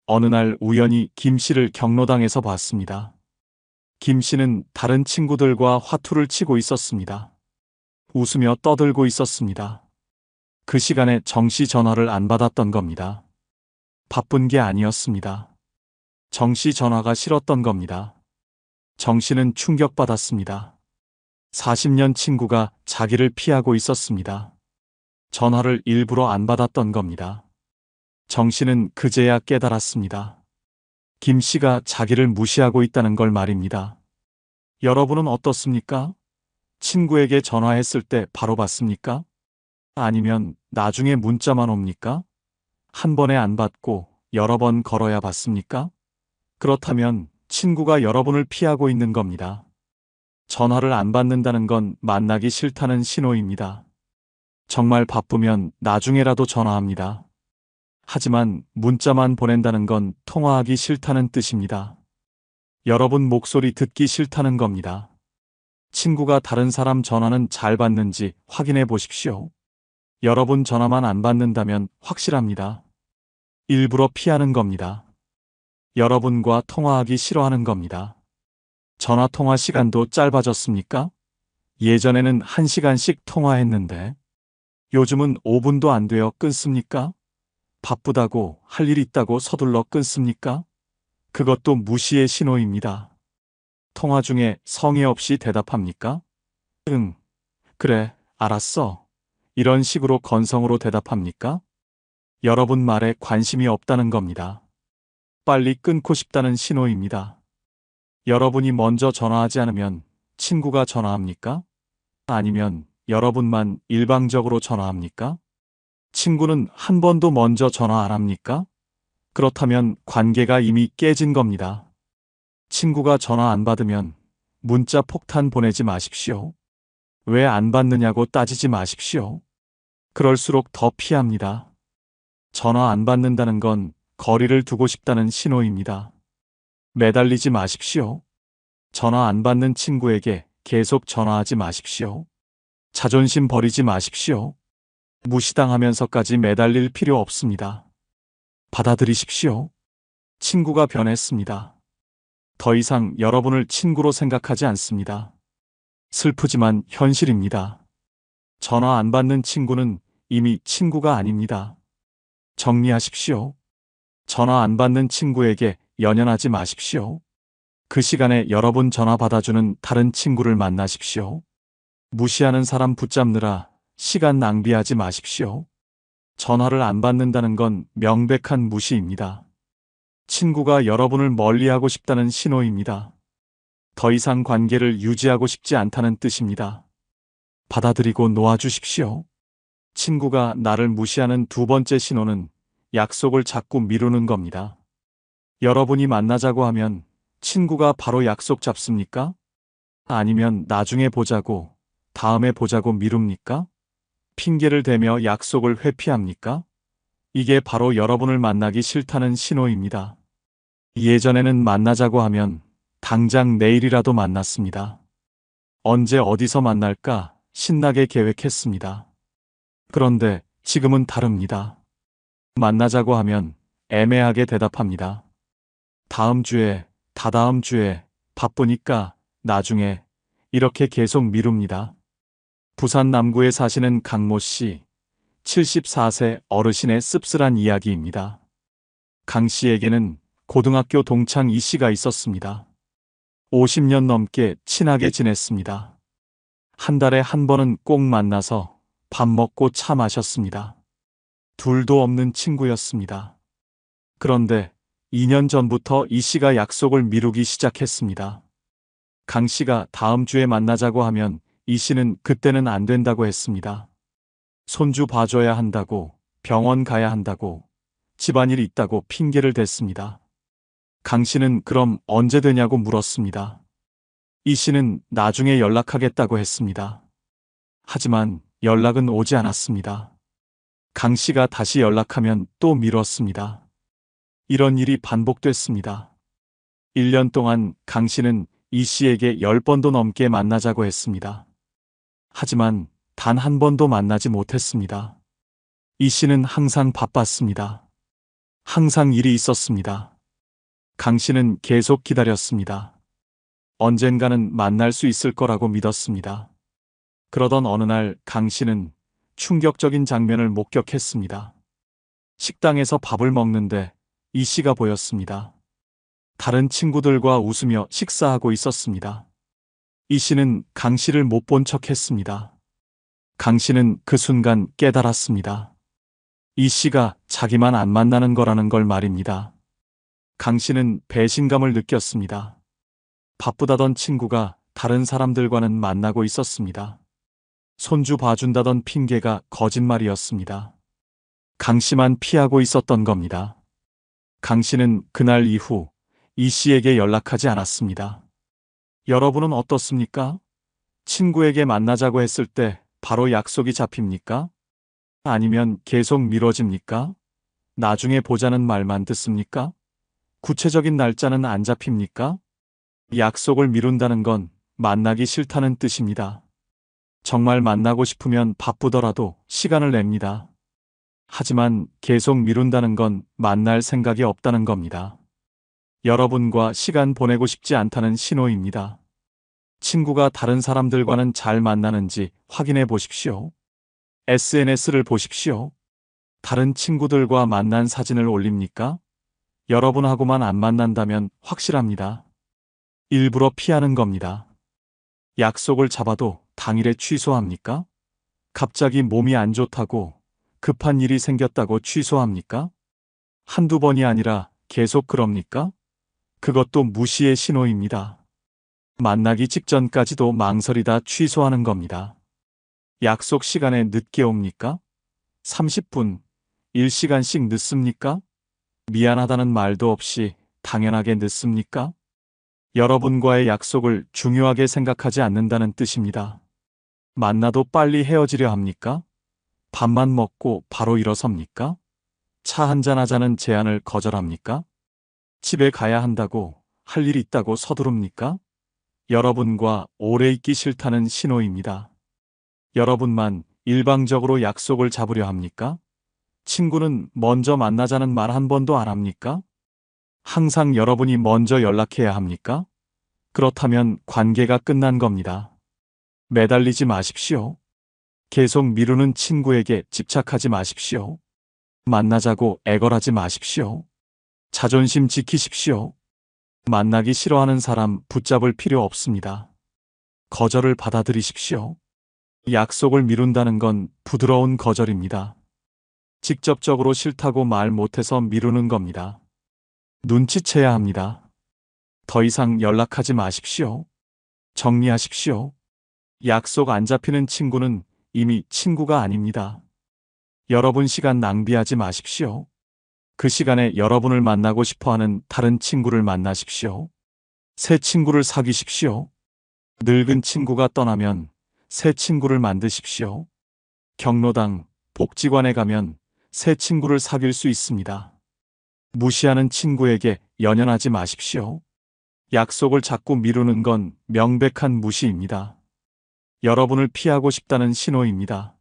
어느 날 우연히 김 씨를 경로당에서 봤습니다. 김 씨는 다른 친구들과 화투를 치고 있었습니다. 웃으며 떠들고 있었습니다. 그 시간에 정 씨 전화를 안 받았던 겁니다. 바쁜 게 아니었습니다. 정 씨 전화가 싫었던 겁니다. 정 씨는 충격받았습니다. 40년 친구가 자기를 피하고 있었습니다. 전화를 일부러 안 받았던 겁니다. 정 씨는 그제야 깨달았습니다. 김 씨가 자기를 무시하고 있다는 걸 말입니다. 여러분은 어떻습니까? 친구에게 전화했을 때 바로 받습니까? 아니면 나중에 문자만 옵니까? 한 번에 안 받고 여러 번 걸어야 받습니까? 그렇다면 친구가 여러분을 피하고 있는 겁니다. 전화를 안 받는다는 건 만나기 싫다는 신호입니다. 정말 바쁘면 나중에라도 전화합니다. 하지만 문자만 보낸다는 건 통화하기 싫다는 뜻입니다. 여러분 목소리 듣기 싫다는 겁니다. 친구가 다른 사람 전화는 잘 받는지 확인해 보십시오. 여러분 전화만 안 받는다면 확실합니다. 일부러 피하는 겁니다. 여러분과 통화하기 싫어하는 겁니다. 전화 통화 시간도 짧아졌습니까? 예전에는 1시간씩 통화했는데 요즘은 5분도 안 되어 끊습니까? 바쁘다고 할 일 있다고 서둘러 끊습니까? 그것도 무시의 신호입니다. 통화 중에 성의 없이 대답합니까? 응, 그래, 알았어. 이런 식으로 건성으로 대답합니까? 여러분 말에 관심이 없다는 겁니다. 빨리 끊고 싶다는 신호입니다. 여러분이 먼저 전화하지 않으면 친구가 전화합니까? 아니면 여러분만 일방적으로 전화합니까? 친구는 한 번도 먼저 전화 안 합니까? 그렇다면 관계가 이미 깨진 겁니다. 친구가 전화 안 받으면 문자 폭탄 보내지 마십시오. 왜 안 받느냐고 따지지 마십시오. 그럴수록 더 피합니다. 전화 안 받는다는 건 거리를 두고 싶다는 신호입니다. 매달리지 마십시오. 전화 안 받는 친구에게 계속 전화하지 마십시오. 자존심 버리지 마십시오. 무시당하면서까지 매달릴 필요 없습니다. 받아들이십시오. 친구가 변했습니다. 더 이상 여러분을 친구로 생각하지 않습니다. 슬프지만 현실입니다. 전화 안 받는 친구는 이미 친구가 아닙니다. 정리하십시오. 전화 안 받는 친구에게 연연하지 마십시오. 그 시간에 여러분 전화 받아주는 다른 친구를 만나십시오. 무시하는 사람 붙잡느라 시간 낭비하지 마십시오. 전화를 안 받는다는 건 명백한 무시입니다. 친구가 여러분을 멀리하고 싶다는 신호입니다. 더 이상 관계를 유지하고 싶지 않다는 뜻입니다. 받아들이고 놓아주십시오. 친구가 나를 무시하는 두 번째 신호는 약속을 자꾸 미루는 겁니다. 여러분이 만나자고 하면 친구가 바로 약속 잡습니까? 아니면 나중에 보자고, 다음에 보자고 미룹니까? 핑계를 대며 약속을 회피합니까? 이게 바로 여러분을 만나기 싫다는 신호입니다. 예전에는 만나자고 하면 당장 내일이라도 만났습니다. 언제 어디서 만날까 신나게 계획했습니다. 그런데 지금은 다릅니다. 만나자고 하면 애매하게 대답합니다. 다음 주에, 다다음 주에, 바쁘니까, 나중에, 이렇게 계속 미룹니다. 부산 남구에 사시는 강모 씨, 74세 어르신의 씁쓸한 이야기입니다. 강 씨에게는 고등학교 동창 이 씨가 있었습니다. 50년 넘게 친하게 지냈습니다. 한 달에 한 번은 꼭 만나서 밥 먹고 차 마셨습니다. 둘도 없는 친구였습니다. 그런데 2년 전부터 이 씨가 약속을 미루기 시작했습니다. 강 씨가 다음 주에 만나자고 하면 이 씨는 그때는 안 된다고 했습니다. 손주 봐줘야 한다고, 병원 가야 한다고, 집안일 있다고 핑계를 댔습니다. 강 씨는 그럼 언제 되냐고 물었습니다. 이 씨는 나중에 연락하겠다고 했습니다. 하지만 연락은 오지 않았습니다. 강 씨가 다시 연락하면 또 미뤘습니다. 이런 일이 반복됐습니다. 1년 동안 강 씨는 이 씨에게 10번도 넘게 만나자고 했습니다. 하지만 단 한 번도 만나지 못했습니다. 이 씨는 항상 바빴습니다. 항상 일이 있었습니다. 강 씨는 계속 기다렸습니다. 언젠가는 만날 수 있을 거라고 믿었습니다. 그러던 어느 날 강 씨는 충격적인 장면을 목격했습니다. 식당에서 밥을 먹는데 이 씨가 보였습니다. 다른 친구들과 웃으며 식사하고 있었습니다. 이 씨는 강 씨를 못 본 척 했습니다. 강 씨는 그 순간 깨달았습니다. 이 씨가 자기만 안 만나는 거라는 걸 말입니다. 강 씨는 배신감을 느꼈습니다. 바쁘다던 친구가 다른 사람들과는 만나고 있었습니다. 손주 봐준다던 핑계가 거짓말이었습니다. 강 씨만 피하고 있었던 겁니다. 강 씨는 그날 이후 이 씨에게 연락하지 않았습니다. 여러분은 어떻습니까? 친구에게 만나자고 했을 때 바로 약속이 잡힙니까? 아니면 계속 미뤄집니까? 나중에 보자는 말만 듣습니까? 구체적인 날짜는 안 잡힙니까? 약속을 미룬다는 건 만나기 싫다는 뜻입니다. 정말 만나고 싶으면 바쁘더라도 시간을 냅니다. 하지만 계속 미룬다는 건 만날 생각이 없다는 겁니다. 여러분과 시간 보내고 싶지 않다는 신호입니다. 친구가 다른 사람들과는 잘 만나는지 확인해 보십시오. SNS를 보십시오. 다른 친구들과 만난 사진을 올립니까? 여러분하고만 안 만난다면 확실합니다. 일부러 피하는 겁니다. 약속을 잡아도 당일에 취소합니까? 갑자기 몸이 안 좋다고 급한 일이 생겼다고 취소합니까? 한두 번이 아니라 계속 그럽니까? 그것도 무시의 신호입니다. 만나기 직전까지도 망설이다 취소하는 겁니다. 약속 시간에 늦게 옵니까? 30분, 1시간씩 늦습니까? 미안하다는 말도 없이 당연하게 늦습니까? 여러분과의 약속을 중요하게 생각하지 않는다는 뜻입니다. 만나도 빨리 헤어지려 합니까? 밥만 먹고 바로 일어섭니까? 차 한잔 하자는 제안을 거절합니까? 집에 가야 한다고 할 일 있다고 서두릅니까? 여러분과 오래 있기 싫다는 신호입니다. 여러분만 일방적으로 약속을 잡으려 합니까? 친구는 먼저 만나자는 말 한 번도 안 합니까? 항상 여러분이 먼저 연락해야 합니까? 그렇다면 관계가 끝난 겁니다. 매달리지 마십시오. 계속 미루는 친구에게 집착하지 마십시오. 만나자고 애걸하지 마십시오. 자존심 지키십시오. 만나기 싫어하는 사람 붙잡을 필요 없습니다. 거절을 받아들이십시오. 약속을 미룬다는 건 부드러운 거절입니다. 직접적으로 싫다고 말 못해서 미루는 겁니다. 눈치채야 합니다. 더 이상 연락하지 마십시오. 정리하십시오. 약속 안 잡히는 친구는 이미 친구가 아닙니다. 여러분 시간 낭비하지 마십시오. 그 시간에 여러분을 만나고 싶어하는 다른 친구를 만나십시오. 새 친구를 사귀십시오. 늙은 친구가 떠나면 새 친구를 만드십시오. 경로당, 복지관에 가면 새 친구를 사귈 수 있습니다. 무시하는 친구에게 연연하지 마십시오. 약속을 자꾸 미루는 건 명백한 무시입니다. 여러분을 피하고 싶다는 신호입니다.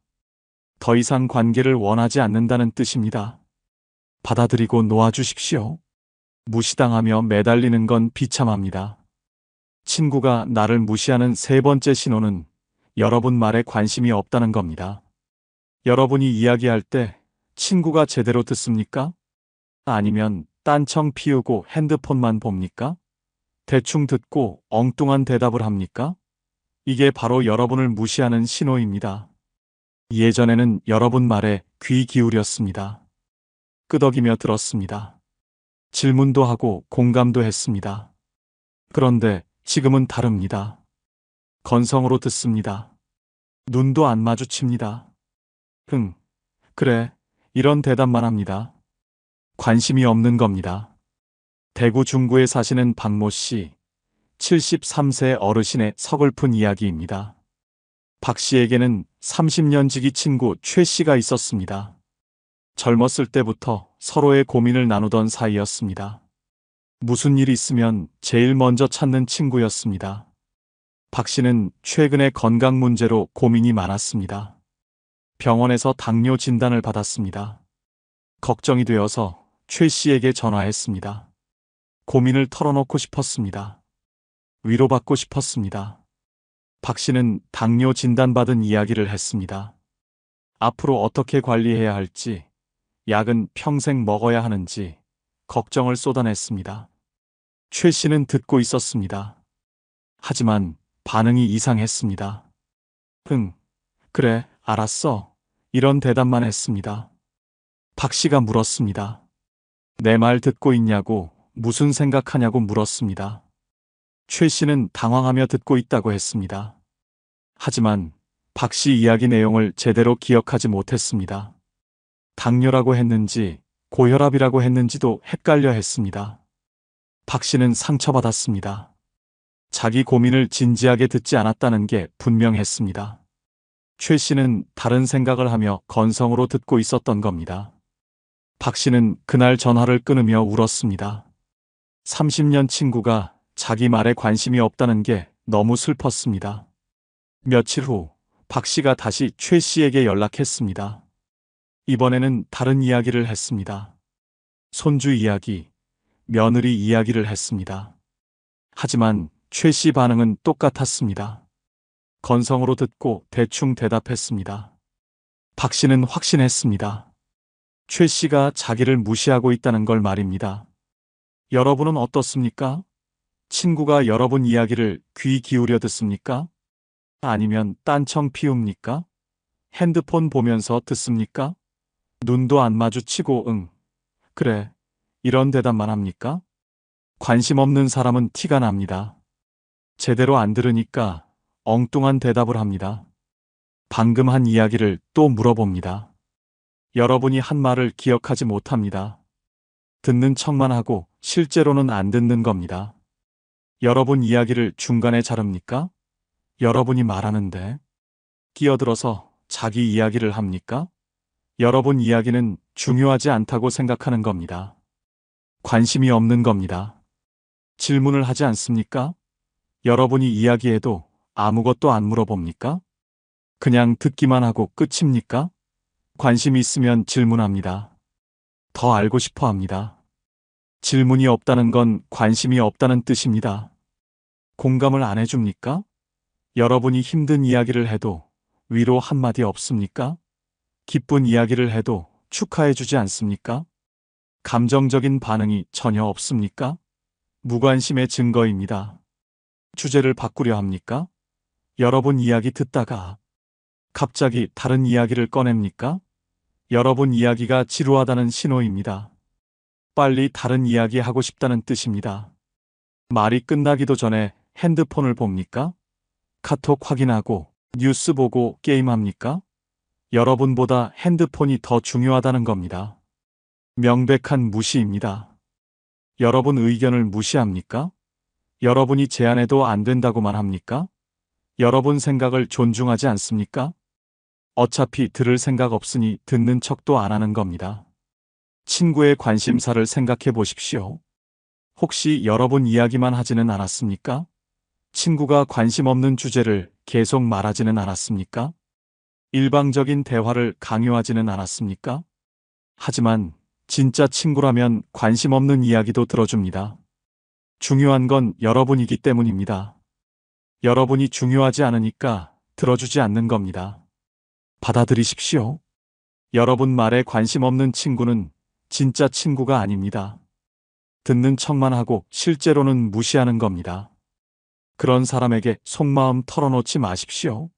더 이상 관계를 원하지 않는다는 뜻입니다. 받아들이고 놓아주십시오. 무시당하며 매달리는 건 비참합니다. 친구가 나를 무시하는 세 번째 신호는 여러분 말에 관심이 없다는 겁니다. 여러분이 이야기할 때 친구가 제대로 듣습니까? 아니면 딴청 피우고 핸드폰만 봅니까? 대충 듣고 엉뚱한 대답을 합니까? 이게 바로 여러분을 무시하는 신호입니다. 예전에는 여러분 말에 귀 기울였습니다. 끄덕이며 들었습니다. 질문도 하고 공감도 했습니다. 그런데 지금은 다릅니다. 건성으로 듣습니다. 눈도 안 마주칩니다. 그래, 이런 대답만 합니다. 관심이 없는 겁니다. 대구 중구에 사시는 박모 씨, 73세 어르신의 서글픈 이야기입니다. 박 씨에게는 30년 지기 친구 최 씨가 있었습니다. 젊었을 때부터 서로의 고민을 나누던 사이였습니다. 무슨 일 있으면 제일 먼저 찾는 친구였습니다. 박 씨는 최근에 건강 문제로 고민이 많았습니다. 병원에서 당뇨 진단을 받았습니다. 걱정이 되어서 최 씨에게 전화했습니다. 고민을 털어놓고 싶었습니다. 위로받고 싶었습니다. 박 씨는 당뇨 진단받은 이야기를 했습니다. 앞으로 어떻게 관리해야 할지, 약은 평생 먹어야 하는지 걱정을 쏟아냈습니다. 최 씨는 듣고 있었습니다. 하지만 반응이 이상했습니다. 그래, 알았어. 이런 대답만 했습니다. 박 씨가 물었습니다. 내 말 듣고 있냐고, 무슨 생각하냐고 물었습니다. 최 씨는 당황하며 듣고 있다고 했습니다. 하지만 박 씨 이야기 내용을 제대로 기억하지 못했습니다. 당뇨라고 했는지 고혈압이라고 했는지도 헷갈려 했습니다. 박 씨는 상처받았습니다. 자기 고민을 진지하게 듣지 않았다는 게 분명했습니다. 최 씨는 다른 생각을 하며 건성으로 듣고 있었던 겁니다. 박 씨는 그날 전화를 끊으며 울었습니다. 30년 친구가 자기 말에 관심이 없다는 게 너무 슬펐습니다. 며칠 후 박 씨가 다시 최 씨에게 연락했습니다. 이번에는 다른 이야기를 했습니다. 손주 이야기, 며느리 이야기를 했습니다. 하지만 최 씨 반응은 똑같았습니다. 건성으로 듣고 대충 대답했습니다. 박 씨는 확신했습니다. 최 씨가 자기를 무시하고 있다는 걸 말입니다. 여러분은 어떻습니까? 친구가 여러분 이야기를 귀 기울여 듣습니까? 아니면 딴청 피웁니까? 핸드폰 보면서 듣습니까? 눈도 안 마주치고 응, 그래, 이런 대답만 합니까? 관심 없는 사람은 티가 납니다. 제대로 안 들으니까 엉뚱한 대답을 합니다. 방금 한 이야기를 또 물어봅니다. 여러분이 한 말을 기억하지 못합니다. 듣는 척만 하고 실제로는 안 듣는 겁니다. 여러분 이야기를 중간에 자릅니까? 여러분이 말하는데 끼어들어서 자기 이야기를 합니까? 여러분 이야기는 중요하지 않다고 생각하는 겁니다. 관심이 없는 겁니다. 질문을 하지 않습니까? 여러분이 이야기해도 아무것도 안 물어봅니까? 그냥 듣기만 하고 끝입니까? 관심이 있으면 질문합니다. 더 알고 싶어 합니다. 질문이 없다는 건 관심이 없다는 뜻입니다. 공감을 안 해줍니까? 여러분이 힘든 이야기를 해도 위로 한마디 없습니까? 기쁜 이야기를 해도 축하해주지 않습니까? 감정적인 반응이 전혀 없습니까? 무관심의 증거입니다. 주제를 바꾸려 합니까? 여러분 이야기 듣다가 갑자기 다른 이야기를 꺼냅니까? 여러분 이야기가 지루하다는 신호입니다. 빨리 다른 이야기 하고 싶다는 뜻입니다. 말이 끝나기도 전에 핸드폰을 봅니까? 카톡 확인하고 뉴스 보고 게임합니까? 여러분보다 핸드폰이 더 중요하다는 겁니다. 명백한 무시입니다. 여러분 의견을 무시합니까? 여러분이 제안해도 안 된다고만 합니까? 여러분 생각을 존중하지 않습니까? 어차피 들을 생각 없으니 듣는 척도 안 하는 겁니다. 친구의 관심사를 생각해 보십시오. 혹시 여러분 이야기만 하지는 않았습니까? 친구가 관심 없는 주제를 계속 말하지는 않았습니까? 일방적인 대화를 강요하지는 않았습니까? 하지만 진짜 친구라면 관심 없는 이야기도 들어줍니다. 중요한 건 여러분이기 때문입니다. 여러분이 중요하지 않으니까 들어주지 않는 겁니다. 받아들이십시오. 여러분 말에 관심 없는 친구는 진짜 친구가 아닙니다. 듣는 척만 하고 실제로는 무시하는 겁니다. 그런 사람에게 속마음 털어놓지 마십시오.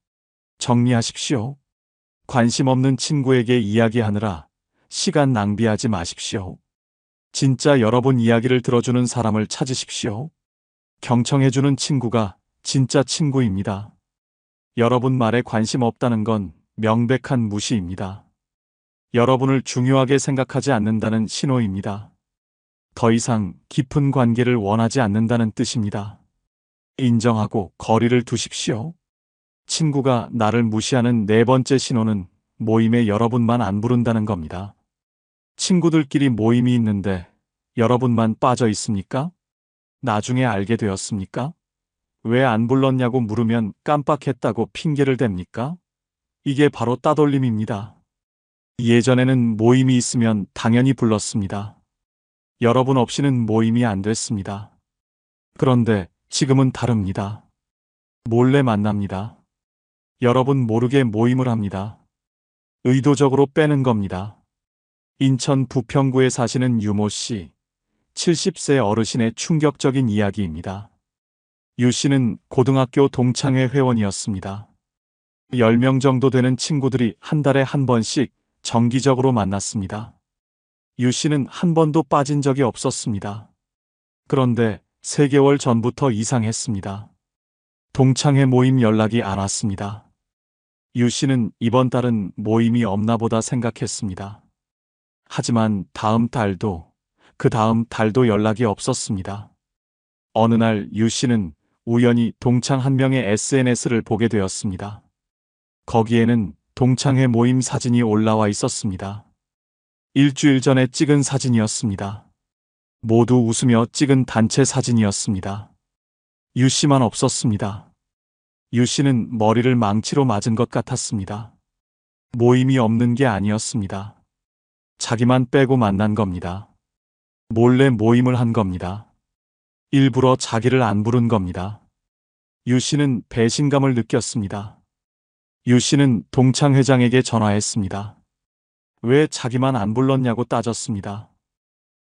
정리하십시오. 관심 없는 친구에게 이야기하느라 시간 낭비하지 마십시오. 진짜 여러분 이야기를 들어주는 사람을 찾으십시오. 경청해주는 친구가 진짜 친구입니다. 여러분 말에 관심 없다는 건 명백한 무시입니다. 여러분을 중요하게 생각하지 않는다는 신호입니다. 더 이상 깊은 관계를 원하지 않는다는 뜻입니다. 인정하고 거리를 두십시오. 친구가 나를 무시하는 네 번째 신호는 모임에 여러분만 안 부른다는 겁니다. 친구들끼리 모임이 있는데 여러분만 빠져 있습니까? 나중에 알게 되었습니까? 왜 안 불렀냐고 물으면 깜빡했다고 핑계를 댑니까? 이게 바로 따돌림입니다. 예전에는 모임이 있으면 당연히 불렀습니다. 여러분 없이는 모임이 안 됐습니다. 그런데 지금은 다릅니다. 몰래 만납니다. 여러분 모르게 모임을 합니다. 의도적으로 빼는 겁니다. 인천 부평구에 사시는 유모 씨, 70세 어르신의 충격적인 이야기입니다. 유 씨는 고등학교 동창회 회원이었습니다. 10명 정도 되는 친구들이 한 달에 한 번씩 정기적으로 만났습니다. 유 씨는 한 번도 빠진 적이 없었습니다. 그런데 3개월 전부터 이상했습니다. 동창회 모임 연락이 안 왔습니다. 유 씨는 이번 달은 모임이 없나 보다 생각했습니다. 하지만 다음 달도 그 다음 달도 연락이 없었습니다. 어느 날 유 씨는 우연히 동창 한 명의 SNS를 보게 되었습니다. 거기에는 동창회 모임 사진이 올라와 있었습니다. 일주일 전에 찍은 사진이었습니다. 모두 웃으며 찍은 단체 사진이었습니다. 유 씨만 없었습니다. 유 씨는 머리를 망치로 맞은 것 같았습니다. 모임이 없는 게 아니었습니다. 자기만 빼고 만난 겁니다. 몰래 모임을 한 겁니다. 일부러 자기를 안 부른 겁니다. 유 씨는 배신감을 느꼈습니다. 유 씨는 동창 회장에게 전화했습니다. 왜 자기만 안 불렀냐고 따졌습니다.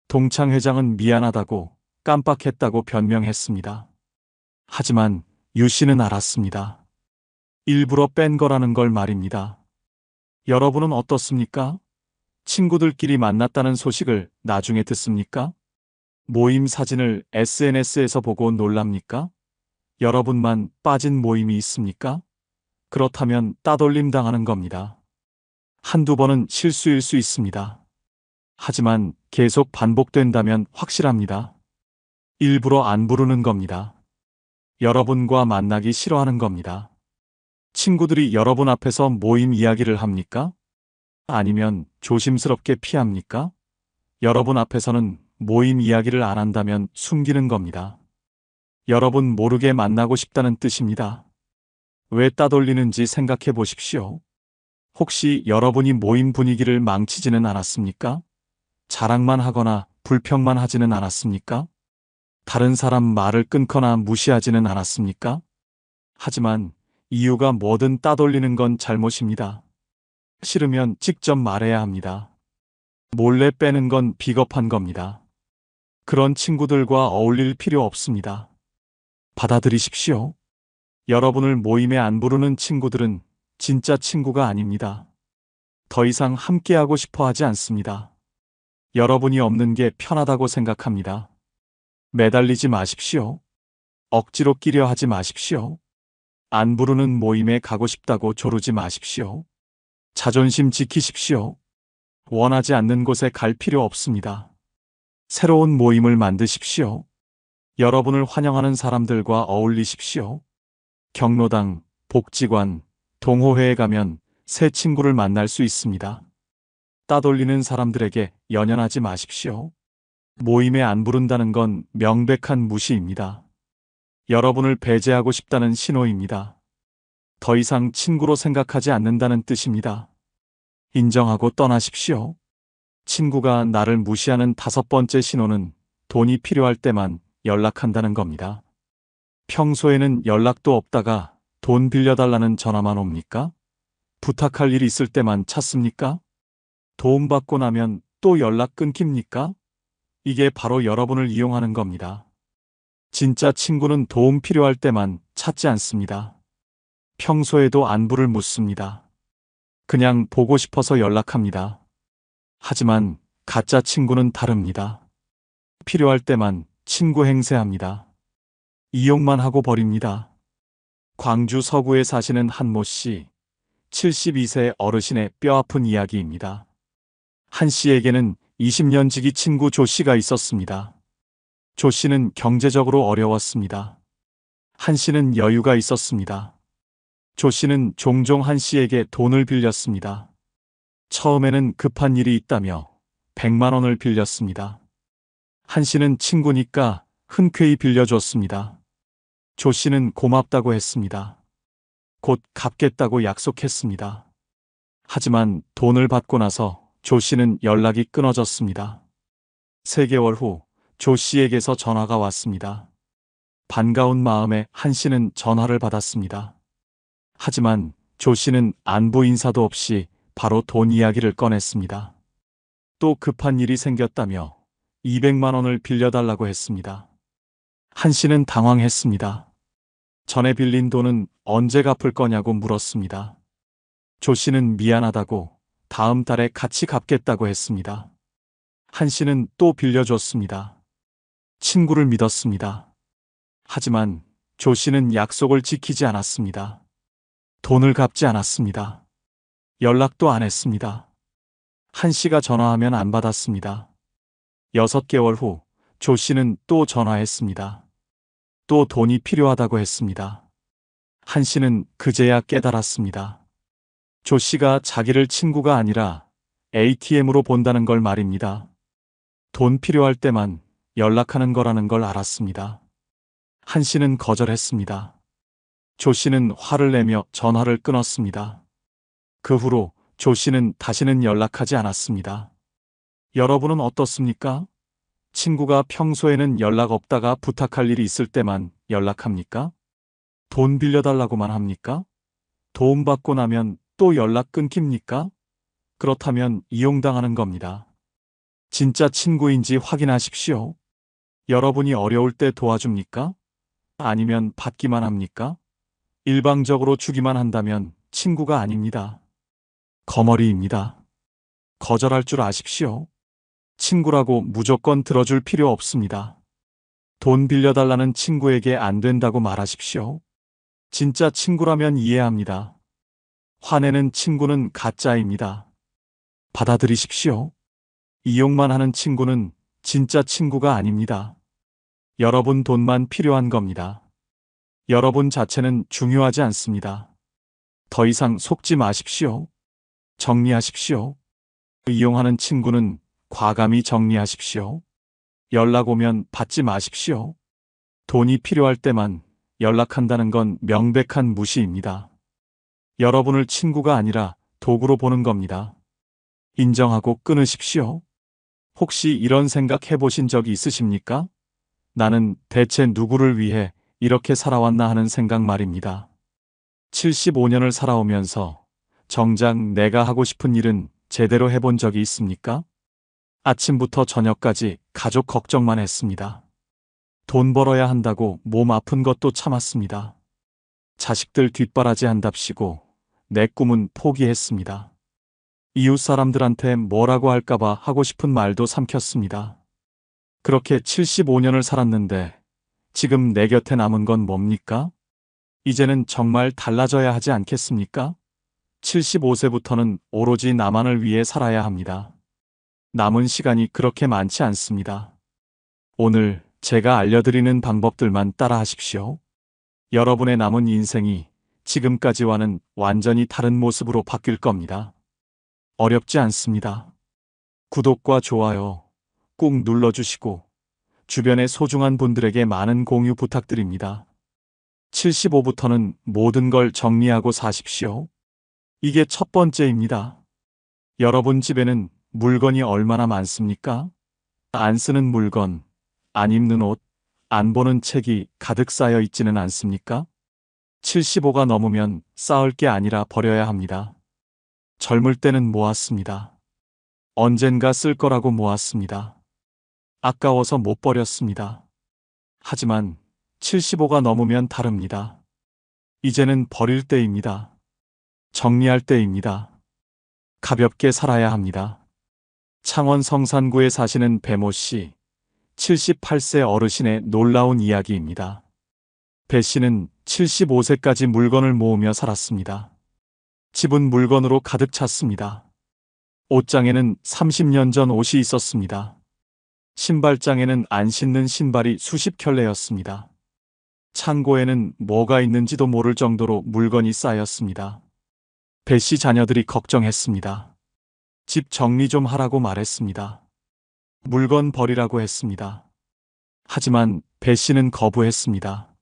동창 회장은 미안하다고 깜빡했다고 변명했습니다. 하지만 유 씨는 알았습니다. 일부러 뺀 거라는 걸 말입니다. 여러분은 어떻습니까? 친구들끼리 만났다는 소식을 나중에 듣습니까? 모임 사진을 SNS에서 보고 놀랍니까? 여러분만 빠진 모임이 있습니까? 그렇다면 따돌림 당하는 겁니다. 한두 번은 실수일 수 있습니다. 하지만 계속 반복된다면 확실합니다. 일부러 안 부르는 겁니다. 여러분과 만나기 싫어하는 겁니다. 친구들이 여러분 앞에서 모임 이야기를 합니까? 아니면 조심스럽게 피합니까? 여러분 앞에서는 모임 이야기를 안 한다면 숨기는 겁니다. 여러분 모르게 만나고 싶다는 뜻입니다. 왜 따돌리는지 생각해 보십시오. 혹시 여러분이 모임 분위기를 망치지는 않았습니까? 자랑만 하거나 불평만 하지는 않았습니까? 다른 사람 말을 끊거나 무시하지는 않았습니까? 하지만 이유가 뭐든 따돌리는 건 잘못입니다. 싫으면 직접 말해야 합니다. 몰래 빼는 건 비겁한 겁니다. 그런 친구들과 어울릴 필요 없습니다. 받아들이십시오. 여러분을 모임에 안 부르는 친구들은 진짜 친구가 아닙니다. 더 이상 함께하고 싶어 하지 않습니다. 여러분이 없는 게 편하다고 생각합니다. 매달리지 마십시오. 억지로 끼려 하지 마십시오. 안 부르는 모임에 가고 싶다고 조르지 마십시오. 자존심 지키십시오. 원하지 않는 곳에 갈 필요 없습니다. 새로운 모임을 만드십시오. 여러분을 환영하는 사람들과 어울리십시오. 경로당, 복지관, 동호회에 가면 새 친구를 만날 수 있습니다. 따돌리는 사람들에게 연연하지 마십시오. 모임에 안 부른다는 건 명백한 무시입니다. 여러분을 배제하고 싶다는 신호입니다. 더 이상 친구로 생각하지 않는다는 뜻입니다. 인정하고 떠나십시오. 친구가 나를 무시하는 5번째 신호는 돈이 필요할 때만 연락한다는 겁니다. 평소에는 연락도 없다가 돈 빌려달라는 전화만 옵니까? 부탁할 일 있을 때만 찾습니까? 도움받고 나면 또 연락 끊깁니까? 이게 바로 여러분을 이용하는 겁니다. 진짜 친구는 도움 필요할 때만 찾지 않습니다. 평소에도 안부를 묻습니다. 그냥 보고 싶어서 연락합니다. 하지만 가짜 친구는 다릅니다. 필요할 때만 친구 행세합니다. 이용만 하고 버립니다. 광주 서구에 사시는 한모 씨, 72세 어르신의 뼈아픈 이야기입니다. 한 씨에게는 20년 지기 친구 조 씨가 있었습니다. 조 씨는 경제적으로 어려웠습니다. 한 씨는 여유가 있었습니다. 조 씨는 종종 한 씨에게 돈을 빌렸습니다. 처음에는 급한 일이 있다며 100만 원을 빌렸습니다. 한 씨는 친구니까 흔쾌히 빌려줬습니다. 조 씨는 고맙다고 했습니다. 곧 갚겠다고 약속했습니다. 하지만 돈을 받고 나서 조 씨는 연락이 끊어졌습니다. 3개월 후 조 씨에게서 전화가 왔습니다. 반가운 마음에 한 씨는 전화를 받았습니다. 하지만 조 씨는 안부 인사도 없이 바로 돈 이야기를 꺼냈습니다. 또 급한 일이 생겼다며 200만 원을 빌려달라고 했습니다. 한 씨는 당황했습니다. 전에 빌린 돈은 언제 갚을 거냐고 물었습니다. 조 씨는 미안하다고 다음 달에 같이 갚겠다고 했습니다. 한 씨는 또 빌려줬습니다. 친구를 믿었습니다. 하지만 조 씨는 약속을 지키지 않았습니다. 돈을 갚지 않았습니다. 연락도 안 했습니다. 한 씨가 전화하면 안 받았습니다. 6개월 후 조 씨는 또 전화했습니다. 또 돈이 필요하다고 했습니다. 한 씨는 그제야 깨달았습니다. 조 씨가 자기를 친구가 아니라 ATM으로 본다는 걸 말입니다. 돈 필요할 때만 연락하는 거라는 걸 알았습니다. 한 씨는 거절했습니다. 조 씨는 화를 내며 전화를 끊었습니다. 그 후로 조 씨는 다시는 연락하지 않았습니다. 여러분은 어떻습니까? 친구가 평소에는 연락 없다가 부탁할 일이 있을 때만 연락합니까? 돈 빌려달라고만 합니까? 도움받고 나면 또 연락 끊깁니까? 그렇다면 이용당하는 겁니다. 진짜 친구인지 확인하십시오. 여러분이 어려울 때 도와줍니까? 아니면 받기만 합니까? 일방적으로 주기만 한다면 친구가 아닙니다. 거머리입니다. 거절할 줄 아십시오. 친구라고 무조건 들어줄 필요 없습니다. 돈 빌려달라는 친구에게 안 된다고 말하십시오. 진짜 친구라면 이해합니다. 화내는 친구는 가짜입니다. 받아들이십시오. 이용만 하는 친구는 진짜 친구가 아닙니다. 여러분 돈만 필요한 겁니다. 여러분 자체는 중요하지 않습니다. 더 이상 속지 마십시오. 정리하십시오. 이용하는 친구는 과감히 정리하십시오. 연락 오면 받지 마십시오. 돈이 필요할 때만 연락한다는 건 명백한 무시입니다. 여러분을 친구가 아니라 도구로 보는 겁니다. 인정하고 끊으십시오. 혹시 이런 생각 해보신 적이 있으십니까? 나는 대체 누구를 위해 이렇게 살아왔나 하는 생각 말입니다. 75년을 살아오면서 정작 내가 하고 싶은 일은 제대로 해본 적이 있습니까? 아침부터 저녁까지 가족 걱정만 했습니다. 돈 벌어야 한다고 몸 아픈 것도 참았습니다. 자식들 뒷바라지 한답시고 내 꿈은 포기했습니다. 이웃 사람들한테 뭐라고 할까봐 하고 싶은 말도 삼켰습니다. 그렇게 75년을 살았는데 지금 내 곁에 남은 건 뭡니까? 이제는 정말 달라져야 하지 않겠습니까? 75세부터는 오로지 나만을 위해 살아야 합니다. 남은 시간이 그렇게 많지 않습니다. 오늘 제가 알려드리는 방법들만 따라 하십시오. 여러분의 남은 인생이 지금까지와는 완전히 다른 모습으로 바뀔 겁니다. 어렵지 않습니다. 구독과 좋아요 꾹 눌러주시고 주변의 소중한 분들에게 많은 공유 부탁드립니다. 75부터는 모든 걸 정리하고 사십시오. 이게 첫 번째입니다. 여러분 집에는 물건이 얼마나 많습니까? 안 쓰는 물건, 안 입는 옷, 안 보는 책이 가득 쌓여 있지는 않습니까? 75가 넘으면 쌓을 게 아니라 버려야 합니다. 젊을 때는 모았습니다. 언젠가 쓸 거라고 모았습니다. 아까워서 못 버렸습니다. 하지만 75가 넘으면 다릅니다. 이제는 버릴 때입니다. 정리할 때입니다. 가볍게 살아야 합니다. 창원 성산구에 사시는 배모 씨, 78세 어르신의 놀라운 이야기입니다. 배 씨는 75세까지 물건을 모으며 살았습니다. 집은 물건으로 가득 찼습니다. 옷장에는 30년 전 옷이 있었습니다. 신발장에는 안 신는 신발이 수십 켤레였습니다. 창고에는 뭐가 있는지도 모를 정도로 물건이 쌓였습니다. 배 씨 자녀들이 걱정했습니다. 집 정리 좀 하라고 말했습니다. 물건 버리라고 했습니다. 하지만 배 씨는 거부했습니다.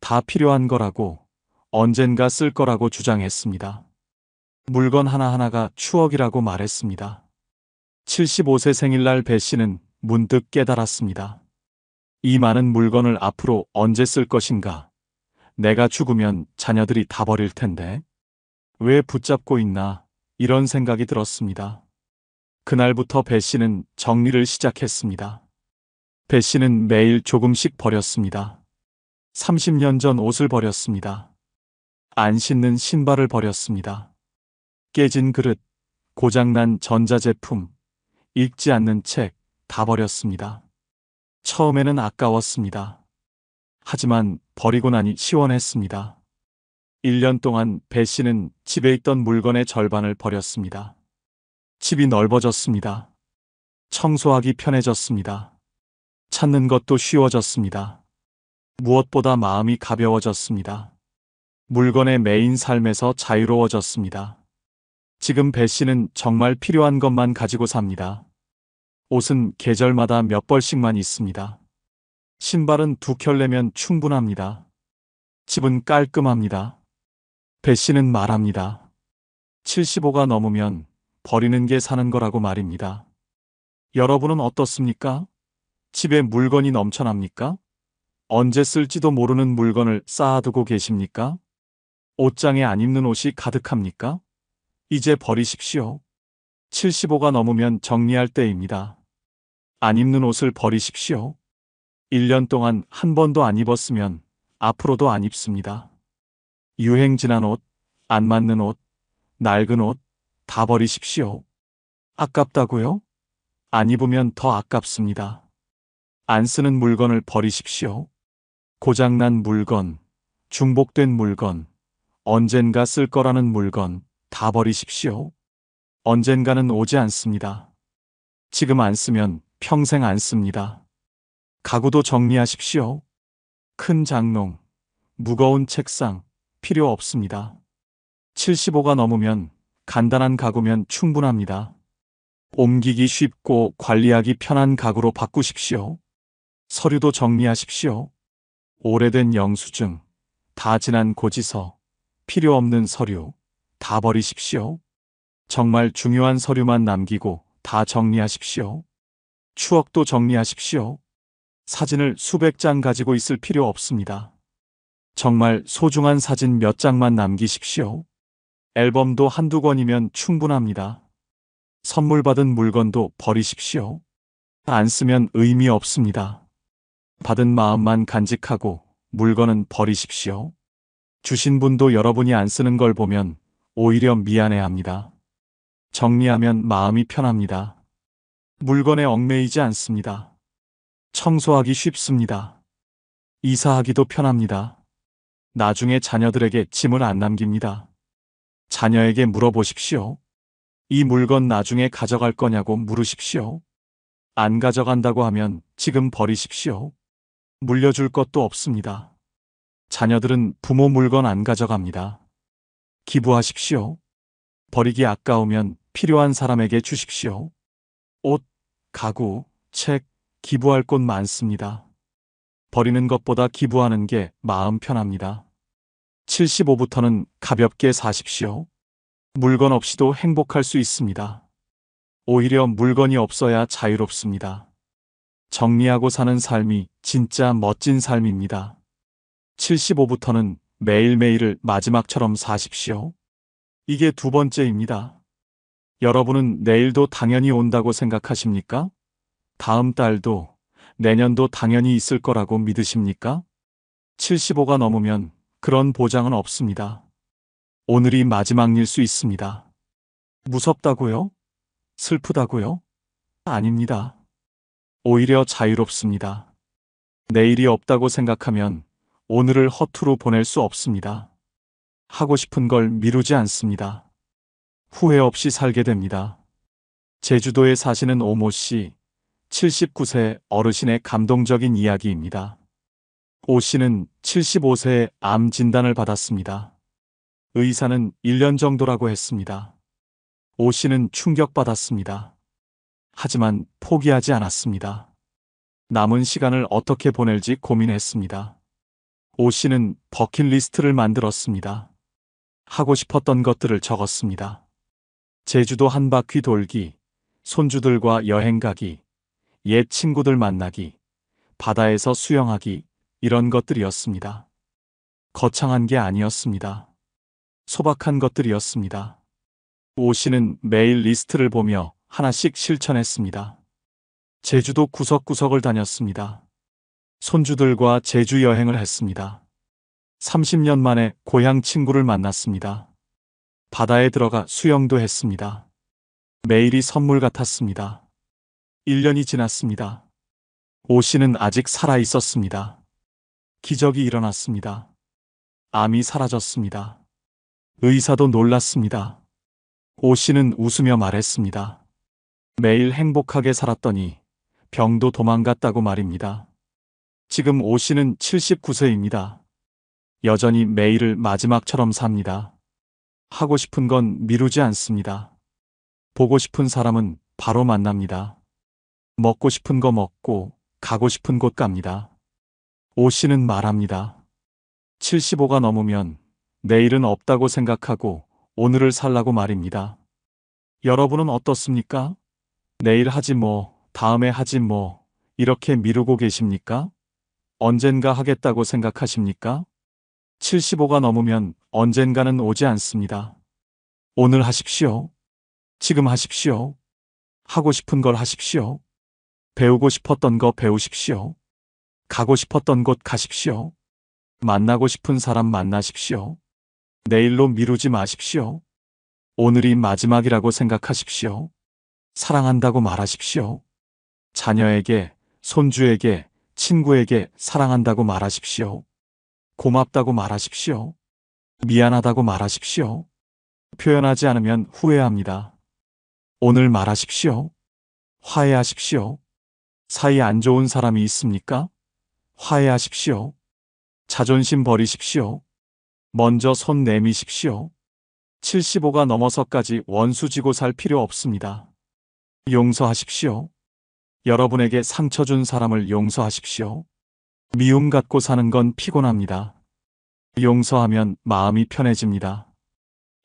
다 필요한 거라고, 언젠가 쓸 거라고 주장했습니다. 물건 하나하나가 추억이라고 말했습니다. 75세 생일날 배 씨는 문득 깨달았습니다. 이 많은 물건을 앞으로 언제 쓸 것인가? 내가 죽으면 자녀들이 다 버릴 텐데. 왜 붙잡고 있나? 이런 생각이 들었습니다. 그날부터 배 씨는 정리를 시작했습니다. 배 씨는 매일 조금씩 버렸습니다. 30년 전 옷을 버렸습니다. 안 신는 신발을 버렸습니다. 깨진 그릇, 고장난 전자제품, 읽지 않는 책, 다 버렸습니다. 처음에는 아까웠습니다. 하지만 버리고 나니 시원했습니다. 1년 동안 배 씨는 집에 있던 물건의 절반을 버렸습니다. 집이 넓어졌습니다. 청소하기 편해졌습니다. 찾는 것도 쉬워졌습니다. 무엇보다 마음이 가벼워졌습니다. 물건의 메인 삶에서 자유로워졌습니다. 지금 배 씨는 정말 필요한 것만 가지고 삽니다. 옷은 계절마다 몇 벌씩만 있습니다. 신발은 2켤레면 충분합니다. 집은 깔끔합니다. 배 씨는 말합니다. 75가 넘으면 버리는 게 사는 거라고 말입니다. 여러분은 어떻습니까? 집에 물건이 넘쳐납니까? 언제 쓸지도 모르는 물건을 쌓아두고 계십니까? 옷장에 안 입는 옷이 가득합니까? 이제 버리십시오. 75가 넘으면 정리할 때입니다. 안 입는 옷을 버리십시오. 1년 동안 한 번도 안 입었으면 앞으로도 안 입습니다. 유행 지난 옷, 안 맞는 옷, 낡은 옷, 다 버리십시오. 아깝다고요? 안 입으면 더 아깝습니다. 안 쓰는 물건을 버리십시오. 고장난 물건, 중복된 물건, 언젠가 쓸 거라는 물건 다 버리십시오. 언젠가는 오지 않습니다. 지금 안 쓰면 평생 안 씁니다. 가구도 정리하십시오. 큰 장롱, 무거운 책상 필요 없습니다. 75가 넘으면 간단한 가구면 충분합니다. 옮기기 쉽고 관리하기 편한 가구로 바꾸십시오. 서류도 정리하십시오. 오래된 영수증, 다 지난 고지서, 필요 없는 서류, 다 버리십시오. 정말 중요한 서류만 남기고 다 정리하십시오. 추억도 정리하십시오. 사진을 수백 장 가지고 있을 필요 없습니다. 정말 소중한 사진 몇 장만 남기십시오. 앨범도 한두 권이면 충분합니다. 선물 받은 물건도 버리십시오. 안 쓰면 의미 없습니다. 받은 마음만 간직하고 물건은 버리십시오. 주신 분도 여러분이 안 쓰는 걸 보면 오히려 미안해합니다. 정리하면 마음이 편합니다. 물건에 얽매이지 않습니다. 청소하기 쉽습니다. 이사하기도 편합니다. 나중에 자녀들에게 짐을 안 남깁니다. 자녀에게 물어보십시오. 이 물건 나중에 가져갈 거냐고 물으십시오. 안 가져간다고 하면 지금 버리십시오. 물려줄 것도 없습니다. 자녀들은 부모 물건 안 가져갑니다. 기부하십시오. 버리기 아까우면 필요한 사람에게 주십시오. 옷, 가구, 책, 기부할 곳 많습니다. 버리는 것보다 기부하는 게 마음 편합니다. 75부터는 가볍게 사십시오. 물건 없이도 행복할 수 있습니다. 오히려 물건이 없어야 자유롭습니다. 정리하고 사는 삶이 진짜 멋진 삶입니다. 75부터는 매일매일을 마지막처럼 사십시오. 이게 2번째입니다. 여러분은 내일도 당연히 온다고 생각하십니까? 다음 달도, 내년도 당연히 있을 거라고 믿으십니까? 75가 넘으면 그런 보장은 없습니다. 오늘이 마지막일 수 있습니다. 무섭다고요? 슬프다고요? 아닙니다. 오히려 자유롭습니다. 내일이 없다고 생각하면 오늘을 허투루 보낼 수 없습니다. 하고 싶은 걸 미루지 않습니다. 후회 없이 살게 됩니다. 제주도에 사시는 오모 씨, 79세 어르신의 감동적인 이야기입니다. 오 씨는 75세에 암 진단을 받았습니다. 의사는 1년 정도라고 했습니다. 오 씨는 충격받았습니다. 하지만 포기하지 않았습니다. 남은 시간을 어떻게 보낼지 고민했습니다. 오 씨는 버킷리스트를 만들었습니다. 하고 싶었던 것들을 적었습니다. 제주도 한 바퀴 돌기, 손주들과 여행 가기, 옛 친구들 만나기, 바다에서 수영하기, 이런 것들이었습니다. 거창한 게 아니었습니다. 소박한 것들이었습니다. 오 씨는 매일 리스트를 보며 하나씩 실천했습니다. 제주도 구석구석을 다녔습니다. 손주들과 제주 여행을 했습니다. 30년 만에 고향 친구를 만났습니다. 바다에 들어가 수영도 했습니다. 매일이 선물 같았습니다. 1년이 지났습니다. 오 씨는 아직 살아 있었습니다. 기적이 일어났습니다. 암이 사라졌습니다. 의사도 놀랐습니다. 오 씨는 웃으며 말했습니다. 매일 행복하게 살았더니 병도 도망갔다고 말입니다. 지금 오 씨는 79세입니다. 여전히 매일을 마지막처럼 삽니다. 하고 싶은 건 미루지 않습니다. 보고 싶은 사람은 바로 만납니다. 먹고 싶은 거 먹고 가고 싶은 곳 갑니다. 오 씨는 말합니다. 75가 넘으면 내일은 없다고 생각하고 오늘을 살라고 말입니다. 여러분은 어떻습니까? 내일 하지 뭐, 다음에 하지 뭐, 이렇게 미루고 계십니까? 언젠가 하겠다고 생각하십니까? 75가 넘으면 언젠가는 오지 않습니다. 오늘 하십시오. 지금 하십시오. 하고 싶은 걸 하십시오. 배우고 싶었던 거 배우십시오. 가고 싶었던 곳 가십시오. 만나고 싶은 사람 만나십시오. 내일로 미루지 마십시오. 오늘이 마지막이라고 생각하십시오. 사랑한다고 말하십시오. 자녀에게, 손주에게, 친구에게 사랑한다고 말하십시오. 고맙다고 말하십시오. 미안하다고 말하십시오. 표현하지 않으면 후회합니다. 오늘 말하십시오. 화해하십시오. 사이 안 좋은 사람이 있습니까? 화해하십시오. 자존심 버리십시오. 먼저 손 내미십시오. 75가 넘어서까지 원수 지고 살 필요 없습니다. 용서하십시오. 여러분에게 상처 준 사람을 용서하십시오. 미움 갖고 사는 건 피곤합니다. 용서하면 마음이 편해집니다.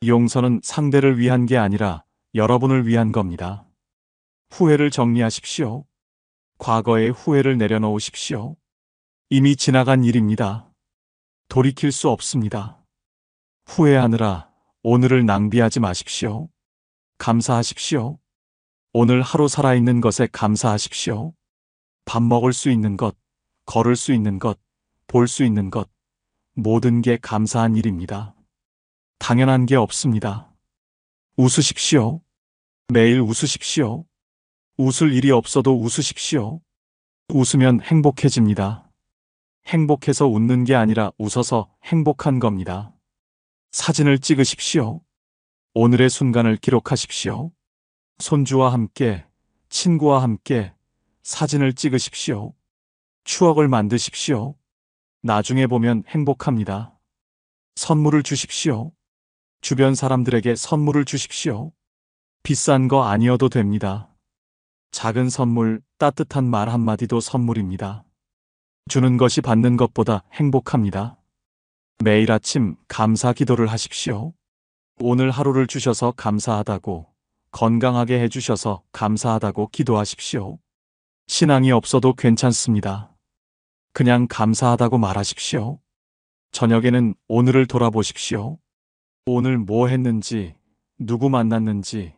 용서는 상대를 위한 게 아니라 여러분을 위한 겁니다. 후회를 정리하십시오. 과거의 후회를 내려놓으십시오. 이미 지나간 일입니다. 돌이킬 수 없습니다. 후회하느라 오늘을 낭비하지 마십시오. 감사하십시오. 오늘 하루 살아있는 것에 감사하십시오. 밥 먹을 수 있는 것, 걸을 수 있는 것, 볼 수 있는 것, 모든 게 감사한 일입니다. 당연한 게 없습니다. 웃으십시오. 매일 웃으십시오. 웃을 일이 없어도 웃으십시오. 웃으면 행복해집니다. 행복해서 웃는 게 아니라 웃어서 행복한 겁니다. 사진을 찍으십시오. 오늘의 순간을 기록하십시오. 손주와 함께, 친구와 함께 사진을 찍으십시오. 추억을 만드십시오. 나중에 보면 행복합니다. 선물을 주십시오. 주변 사람들에게 선물을 주십시오. 비싼 거 아니어도 됩니다. 작은 선물, 따뜻한 말 한마디도 선물입니다. 주는 것이 받는 것보다 행복합니다. 매일 아침 감사 기도를 하십시오. 오늘 하루를 주셔서 감사하다고, 건강하게 해주셔서 감사하다고 기도하십시오. 신앙이 없어도 괜찮습니다. 그냥 감사하다고 말하십시오. 저녁에는 오늘을 돌아보십시오. 오늘 뭐 했는지, 누구 만났는지,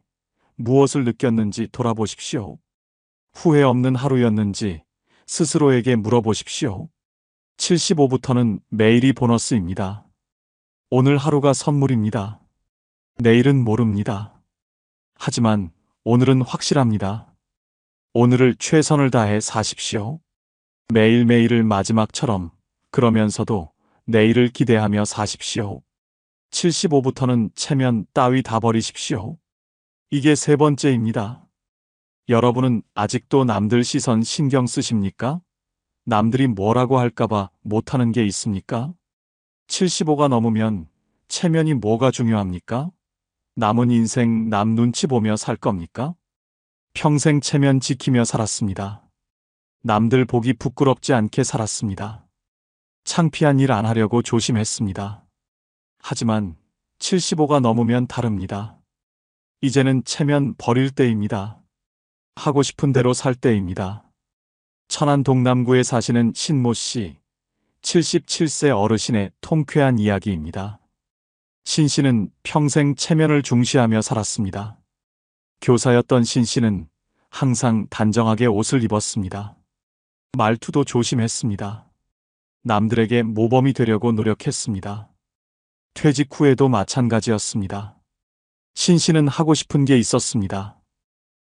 무엇을 느꼈는지 돌아보십시오. 후회 없는 하루였는지 스스로에게 물어보십시오. 75부터는 매일이 보너스입니다. 오늘 하루가 선물입니다. 내일은 모릅니다. 하지만 오늘은 확실합니다. 오늘을 최선을 다해 사십시오. 매일매일을 마지막처럼, 그러면서도 내일을 기대하며 사십시오. 75부터는 체면 따위 다 버리십시오. 이게 세 번째입니다. 여러분은 아직도 남들 시선 신경 쓰십니까? 남들이 뭐라고 할까봐 못하는 게 있습니까? 75가 넘으면 체면이 뭐가 중요합니까? 남은 인생 남 눈치 보며 살 겁니까? 평생 체면 지키며 살았습니다. 남들 보기 부끄럽지 않게 살았습니다. 창피한 일 안 하려고 조심했습니다. 하지만 75가 넘으면 다릅니다. 이제는 체면 버릴 때입니다. 하고 싶은 대로 살 때입니다. 천안 동남구에 사시는 신모 씨, 77세 어르신의 통쾌한 이야기입니다. 신 씨는 평생 체면을 중시하며 살았습니다. 교사였던 신 씨는 항상 단정하게 옷을 입었습니다. 말투도 조심했습니다. 남들에게 모범이 되려고 노력했습니다. 퇴직 후에도 마찬가지였습니다. 신 씨는 하고 싶은 게 있었습니다.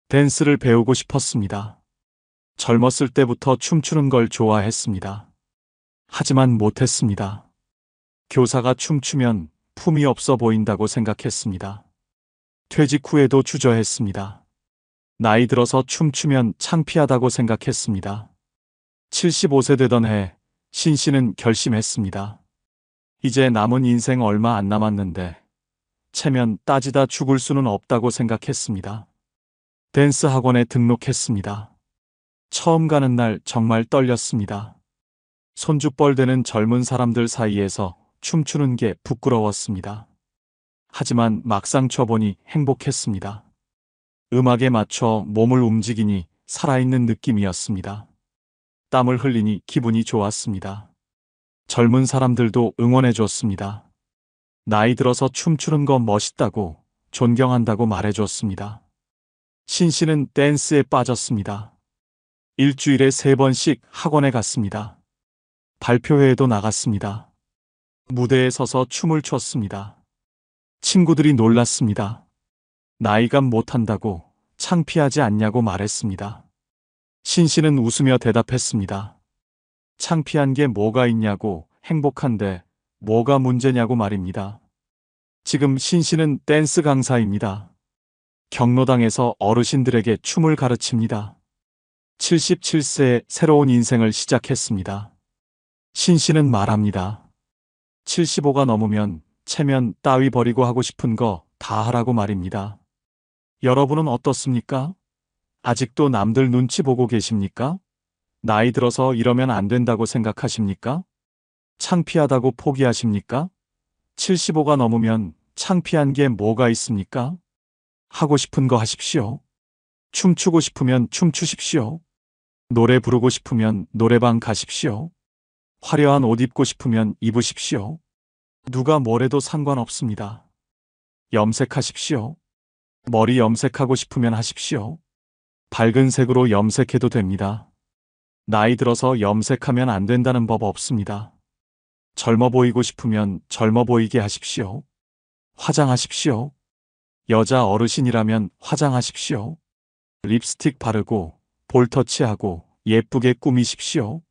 댄스를 배우고 싶었습니다. 젊었을 때부터 춤추는 걸 좋아했습니다. 하지만 못했습니다. 교사가 춤추면 품이 없어 보인다고 생각했습니다. 퇴직 후에도 주저했습니다. 나이 들어서 춤추면 창피하다고 생각했습니다. 75세 되던 해, 신 씨는 결심했습니다. 이제 남은 인생 얼마 안 남았는데, 체면 따지다 죽을 수는 없다고 생각했습니다. 댄스 학원에 등록했습니다. 처음 가는 날 정말 떨렸습니다. 손주뻘 되는 젊은 사람들 사이에서 춤추는 게 부끄러웠습니다. 하지만 막상 춰보니 행복했습니다. 음악에 맞춰 몸을 움직이니 살아있는 느낌이었습니다. 땀을 흘리니 기분이 좋았습니다. 젊은 사람들도 응원해줬습니다. 나이 들어서 춤추는 거 멋있다고, 존경한다고 말해줬습니다. 신 씨는 댄스에 빠졌습니다. 일주일에 3번씩 학원에 갔습니다. 발표회에도 나갔습니다. 무대에 서서 춤을 췄습니다. 친구들이 놀랐습니다. 나이감 못한다고, 창피하지 않냐고 말했습니다. 신 씨는 웃으며 대답했습니다. 창피한 게 뭐가 있냐고, 행복한데 뭐가 문제냐고 말입니다. 지금 신 씨는 댄스 강사입니다. 경로당에서 어르신들에게 춤을 가르칩니다. 77세에 새로운 인생을 시작했습니다. 신 씨는 말합니다. 75가 넘으면 체면 따위 버리고 하고 싶은 거 다 하라고 말입니다. 여러분은 어떻습니까? 아직도 남들 눈치 보고 계십니까? 나이 들어서 이러면 안 된다고 생각하십니까? 창피하다고 포기하십니까? 75가 넘으면 창피한 게 뭐가 있습니까? 하고 싶은 거 하십시오. 춤추고 싶으면 춤추십시오. 노래 부르고 싶으면 노래방 가십시오. 화려한 옷 입고 싶으면 입으십시오. 누가 뭐래도 상관없습니다. 염색하십시오. 머리 염색하고 싶으면 하십시오. 밝은 색으로 염색해도 됩니다. 나이 들어서 염색하면 안 된다는 법 없습니다. 젊어 보이고 싶으면 젊어 보이게 하십시오. 화장하십시오. 여자 어르신이라면 화장하십시오. 립스틱 바르고 볼터치하고 예쁘게 꾸미십시오.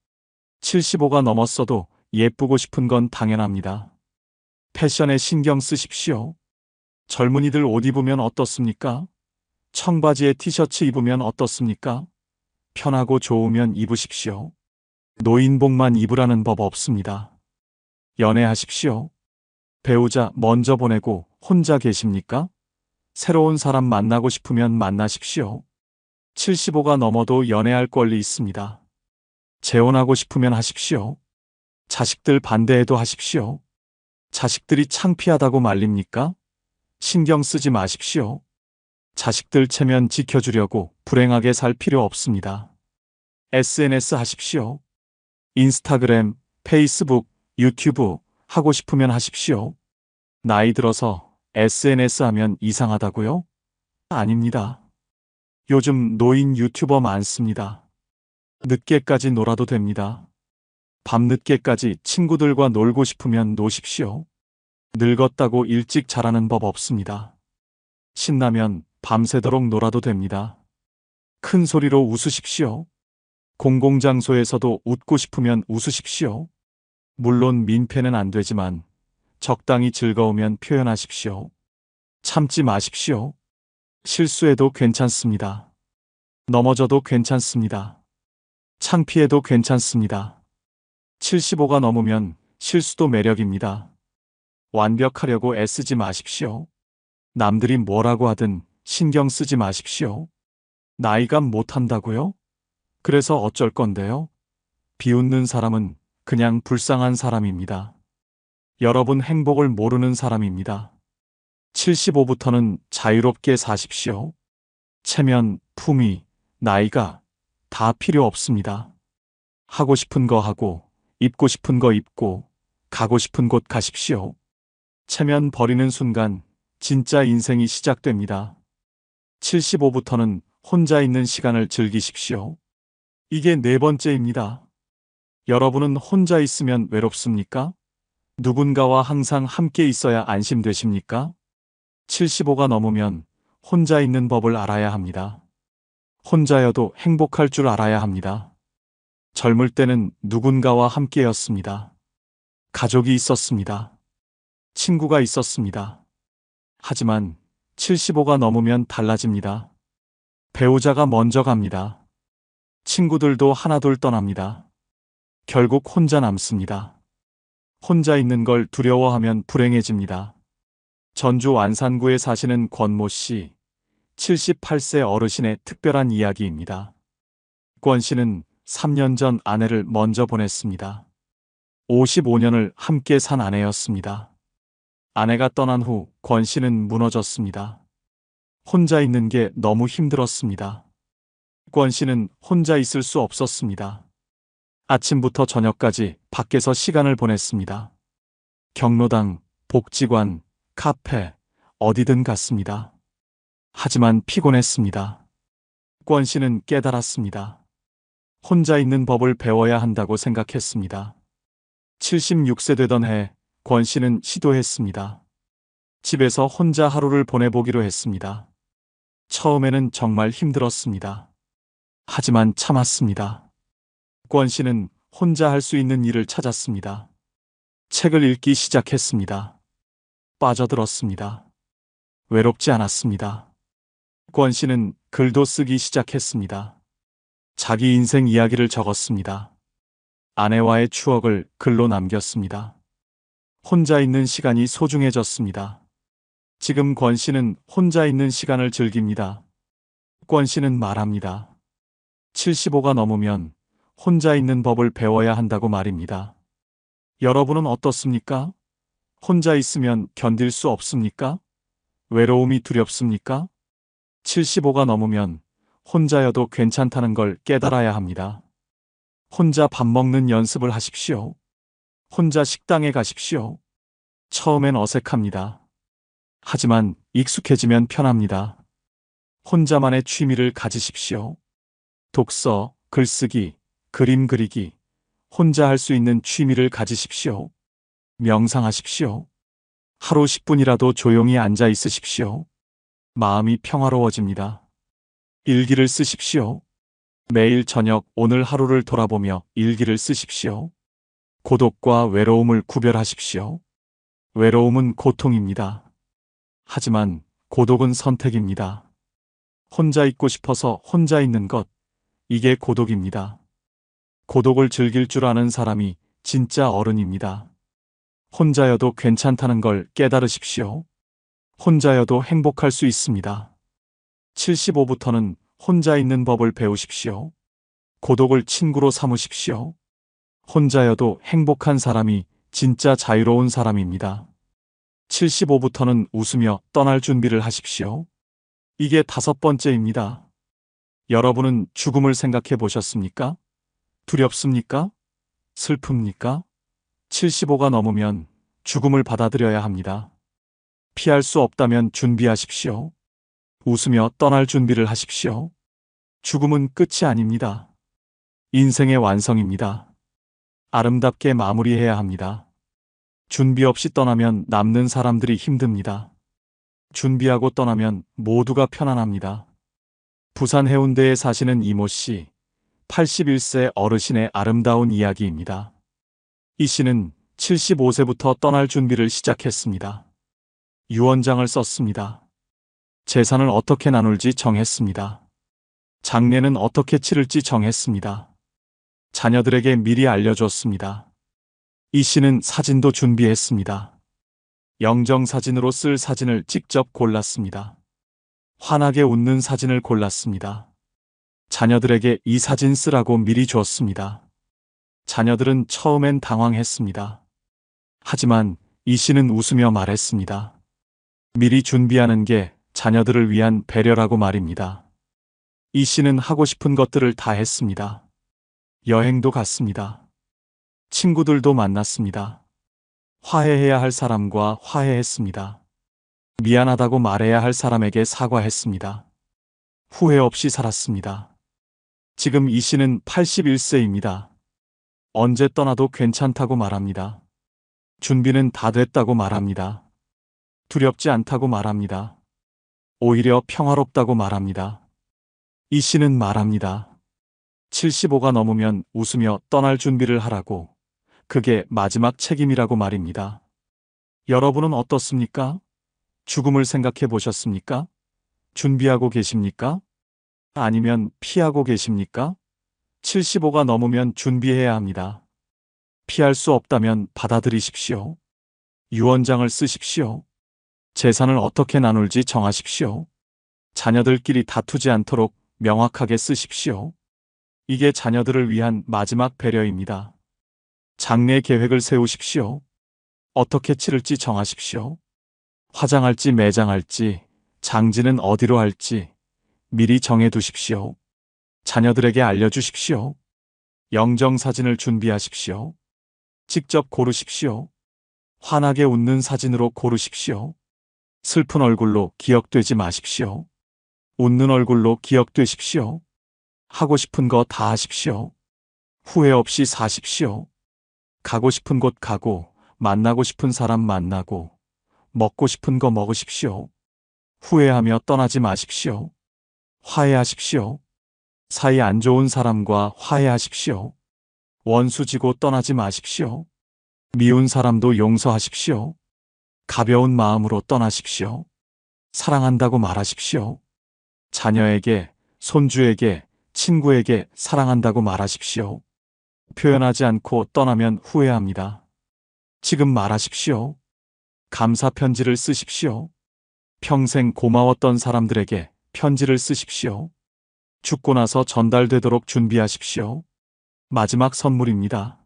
75가 넘었어도 예쁘고 싶은 건 당연합니다. 패션에 신경 쓰십시오. 젊은이들 옷 입으면 어떻습니까? 청바지에 티셔츠 입으면 어떻습니까? 편하고 좋으면 입으십시오. 노인복만 입으라는 법 없습니다. 연애하십시오. 배우자 먼저 보내고 혼자 계십니까? 새로운 사람 만나고 싶으면 만나십시오. 75가 넘어도 연애할 권리 있습니다. 재혼하고 싶으면 하십시오. 자식들 반대해도 하십시오. 자식들이 창피하다고 말립니까? 신경 쓰지 마십시오. 자식들 체면 지켜주려고 불행하게 살 필요 없습니다. SNS 하십시오. 인스타그램, 페이스북, 유튜브 하고 싶으면 하십시오. 나이 들어서 SNS 하면 이상하다고요? 아닙니다. 요즘 노인 유튜버 많습니다. 늦게까지 놀아도 됩니다. 밤늦게까지 친구들과 놀고 싶으면 노십시오. 늙었다고 일찍 자라는 법 없습니다. 신나면 밤새도록 놀아도 됩니다. 큰 소리로 웃으십시오. 공공장소에서도 웃고 싶으면 웃으십시오. 물론 민폐는 안 되지만 적당히 즐거우면 표현하십시오. 참지 마십시오. 실수해도 괜찮습니다. 넘어져도 괜찮습니다. 창피해도 괜찮습니다. 75가 넘으면 실수도 매력입니다. 완벽하려고 애쓰지 마십시오. 남들이 뭐라고 하든 신경 쓰지 마십시오. 나이감 못한다고요? 그래서 어쩔 건데요? 비웃는 사람은 그냥 불쌍한 사람입니다. 여러분 행복을 모르는 사람입니다. 75부터는 자유롭게 사십시오. 체면, 품위, 나이가 다 필요 없습니다. 하고 싶은 거 하고, 입고 싶은 거 입고, 가고 싶은 곳 가십시오. 체면 버리는 순간 진짜 인생이 시작됩니다. 75부터는 혼자 있는 시간을 즐기십시오. 이게 네 번째입니다. 여러분은 혼자 있으면 외롭습니까? 누군가와 항상 함께 있어야 안심되십니까? 75가 넘으면 혼자 있는 법을 알아야 합니다. 혼자여도 행복할 줄 알아야 합니다. 젊을 때는 누군가와 함께였습니다. 가족이 있었습니다. 친구가 있었습니다. 하지만 75가 넘으면 달라집니다. 배우자가 먼저 갑니다. 친구들도 하나둘 떠납니다. 결국 혼자 남습니다. 혼자 있는 걸 두려워하면 불행해집니다. 전주 완산구에 사시는 권모 씨, 78세 어르신의 특별한 이야기입니다. 권 씨는 3년 전 아내를 먼저 보냈습니다. 55년을 함께 산 아내였습니다. 아내가 떠난 후 권 씨는 무너졌습니다. 혼자 있는 게 너무 힘들었습니다. 권 씨는 혼자 있을 수 없었습니다. 아침부터 저녁까지 밖에서 시간을 보냈습니다. 경로당, 복지관, 카페, 어디든 갔습니다. 하지만 피곤했습니다. 권 씨는 깨달았습니다. 혼자 있는 법을 배워야 한다고 생각했습니다. 76세 되던 해, 권 씨는 시도했습니다. 집에서 혼자 하루를 보내보기로 했습니다. 처음에는 정말 힘들었습니다. 하지만 참았습니다. 권 씨는 혼자 할 수 있는 일을 찾았습니다. 책을 읽기 시작했습니다. 빠져들었습니다. 외롭지 않았습니다. 권 씨는 글도 쓰기 시작했습니다. 자기 인생 이야기를 적었습니다. 아내와의 추억을 글로 남겼습니다. 혼자 있는 시간이 소중해졌습니다. 지금 권 씨는 혼자 있는 시간을 즐깁니다. 권 씨는 말합니다. 75가 넘으면 혼자 있는 법을 배워야 한다고 말입니다. 여러분은 어떻습니까? 혼자 있으면 견딜 수 없습니까? 외로움이 두렵습니까? 75가 넘으면 혼자여도 괜찮다는 걸 깨달아야 합니다. 혼자 밥 먹는 연습을 하십시오. 혼자 식당에 가십시오. 처음엔 어색합니다. 하지만 익숙해지면 편합니다. 혼자만의 취미를 가지십시오. 독서, 글쓰기, 그림 그리기, 혼자 할 수 있는 취미를 가지십시오. 명상하십시오. 하루 10분이라도 조용히 앉아 있으십시오. 마음이 평화로워집니다. 일기를 쓰십시오. 매일 저녁 오늘 하루를 돌아보며 일기를 쓰십시오. 고독과 외로움을 구별하십시오. 외로움은 고통입니다. 하지만 고독은 선택입니다. 혼자 있고 싶어서 혼자 있는 것, 이게 고독입니다. 고독을 즐길 줄 아는 사람이 진짜 어른입니다. 혼자여도 괜찮다는 걸 깨달으십시오. 혼자여도 행복할 수 있습니다. 75부터는 혼자 있는 법을 배우십시오. 고독을 친구로 삼으십시오. 혼자여도 행복한 사람이 진짜 자유로운 사람입니다. 75부터는 웃으며 떠날 준비를 하십시오. 이게 5번째입니다. 여러분은 죽음을 생각해 보셨습니까? 두렵습니까? 슬픕니까? 75가 넘으면 죽음을 받아들여야 합니다. 피할 수 없다면 준비하십시오. 웃으며 떠날 준비를 하십시오. 죽음은 끝이 아닙니다. 인생의 완성입니다. 아름답게 마무리해야 합니다. 준비 없이 떠나면 남는 사람들이 힘듭니다. 준비하고 떠나면 모두가 편안합니다. 부산 해운대에 사시는 이모 씨, 81세 어르신의 아름다운 이야기입니다. 이 씨는 75세부터 떠날 준비를 시작했습니다. 유언장을 썼습니다. 재산을 어떻게 나눌지 정했습니다. 장례는 어떻게 치를지 정했습니다. 자녀들에게 미리 알려줬습니다. 이 씨는 사진도 준비했습니다. 영정사진으로 쓸 사진을 직접 골랐습니다. 환하게 웃는 사진을 골랐습니다. 자녀들에게 이 사진 쓰라고 미리 줬습니다. 자녀들은 처음엔 당황했습니다. 하지만 이 씨는 웃으며 말했습니다. 미리 준비하는 게 자녀들을 위한 배려라고 말입니다. 이 씨는 하고 싶은 것들을 다 했습니다. 여행도 갔습니다. 친구들도 만났습니다. 화해해야 할 사람과 화해했습니다. 미안하다고 말해야 할 사람에게 사과했습니다. 후회 없이 살았습니다. 지금 이 씨는 81세입니다. 언제 떠나도 괜찮다고 말합니다. 준비는 다 됐다고 말합니다. 두렵지 않다고 말합니다. 오히려 평화롭다고 말합니다. 이 씨는 말합니다. 75가 넘으면 웃으며 떠날 준비를 하라고. 그게 마지막 책임이라고 말입니다. 여러분은 어떻습니까? 죽음을 생각해 보셨습니까? 준비하고 계십니까? 아니면 피하고 계십니까? 75가 넘으면 준비해야 합니다. 피할 수 없다면 받아들이십시오. 유언장을 쓰십시오. 재산을 어떻게 나눌지 정하십시오. 자녀들끼리 다투지 않도록 명확하게 쓰십시오. 이게 자녀들을 위한 마지막 배려입니다. 장래 계획을 세우십시오. 어떻게 치를지 정하십시오. 화장할지 매장할지, 장지는 어디로 할지 미리 정해두십시오. 자녀들에게 알려주십시오. 영정사진을 준비하십시오. 직접 고르십시오. 환하게 웃는 사진으로 고르십시오. 슬픈 얼굴로 기억되지 마십시오. 웃는 얼굴로 기억되십시오. 하고 싶은 거 다 하십시오. 후회 없이 사십시오. 가고 싶은 곳 가고, 만나고 싶은 사람 만나고, 먹고 싶은 거 먹으십시오. 후회하며 떠나지 마십시오. 화해하십시오. 사이 안 좋은 사람과 화해하십시오. 원수 지고 떠나지 마십시오. 미운 사람도 용서하십시오. 가벼운 마음으로 떠나십시오. 사랑한다고 말하십시오. 자녀에게, 손주에게, 친구에게 사랑한다고 말하십시오. 표현하지 않고 떠나면 후회합니다. 지금 말하십시오. 감사 편지를 쓰십시오. 평생 고마웠던 사람들에게 편지를 쓰십시오. 죽고 나서 전달되도록 준비하십시오. 마지막 선물입니다.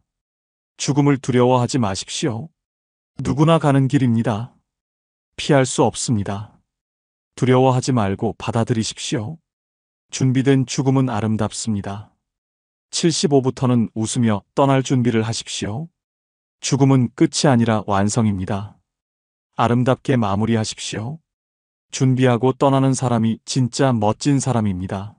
죽음을 두려워하지 마십시오. 누구나 가는 길입니다. 피할 수 없습니다. 두려워하지 말고 받아들이십시오. 준비된 죽음은 아름답습니다. 75부터는 웃으며 떠날 준비를 하십시오. 죽음은 끝이 아니라 완성입니다. 아름답게 마무리하십시오. 준비하고 떠나는 사람이 진짜 멋진 사람입니다.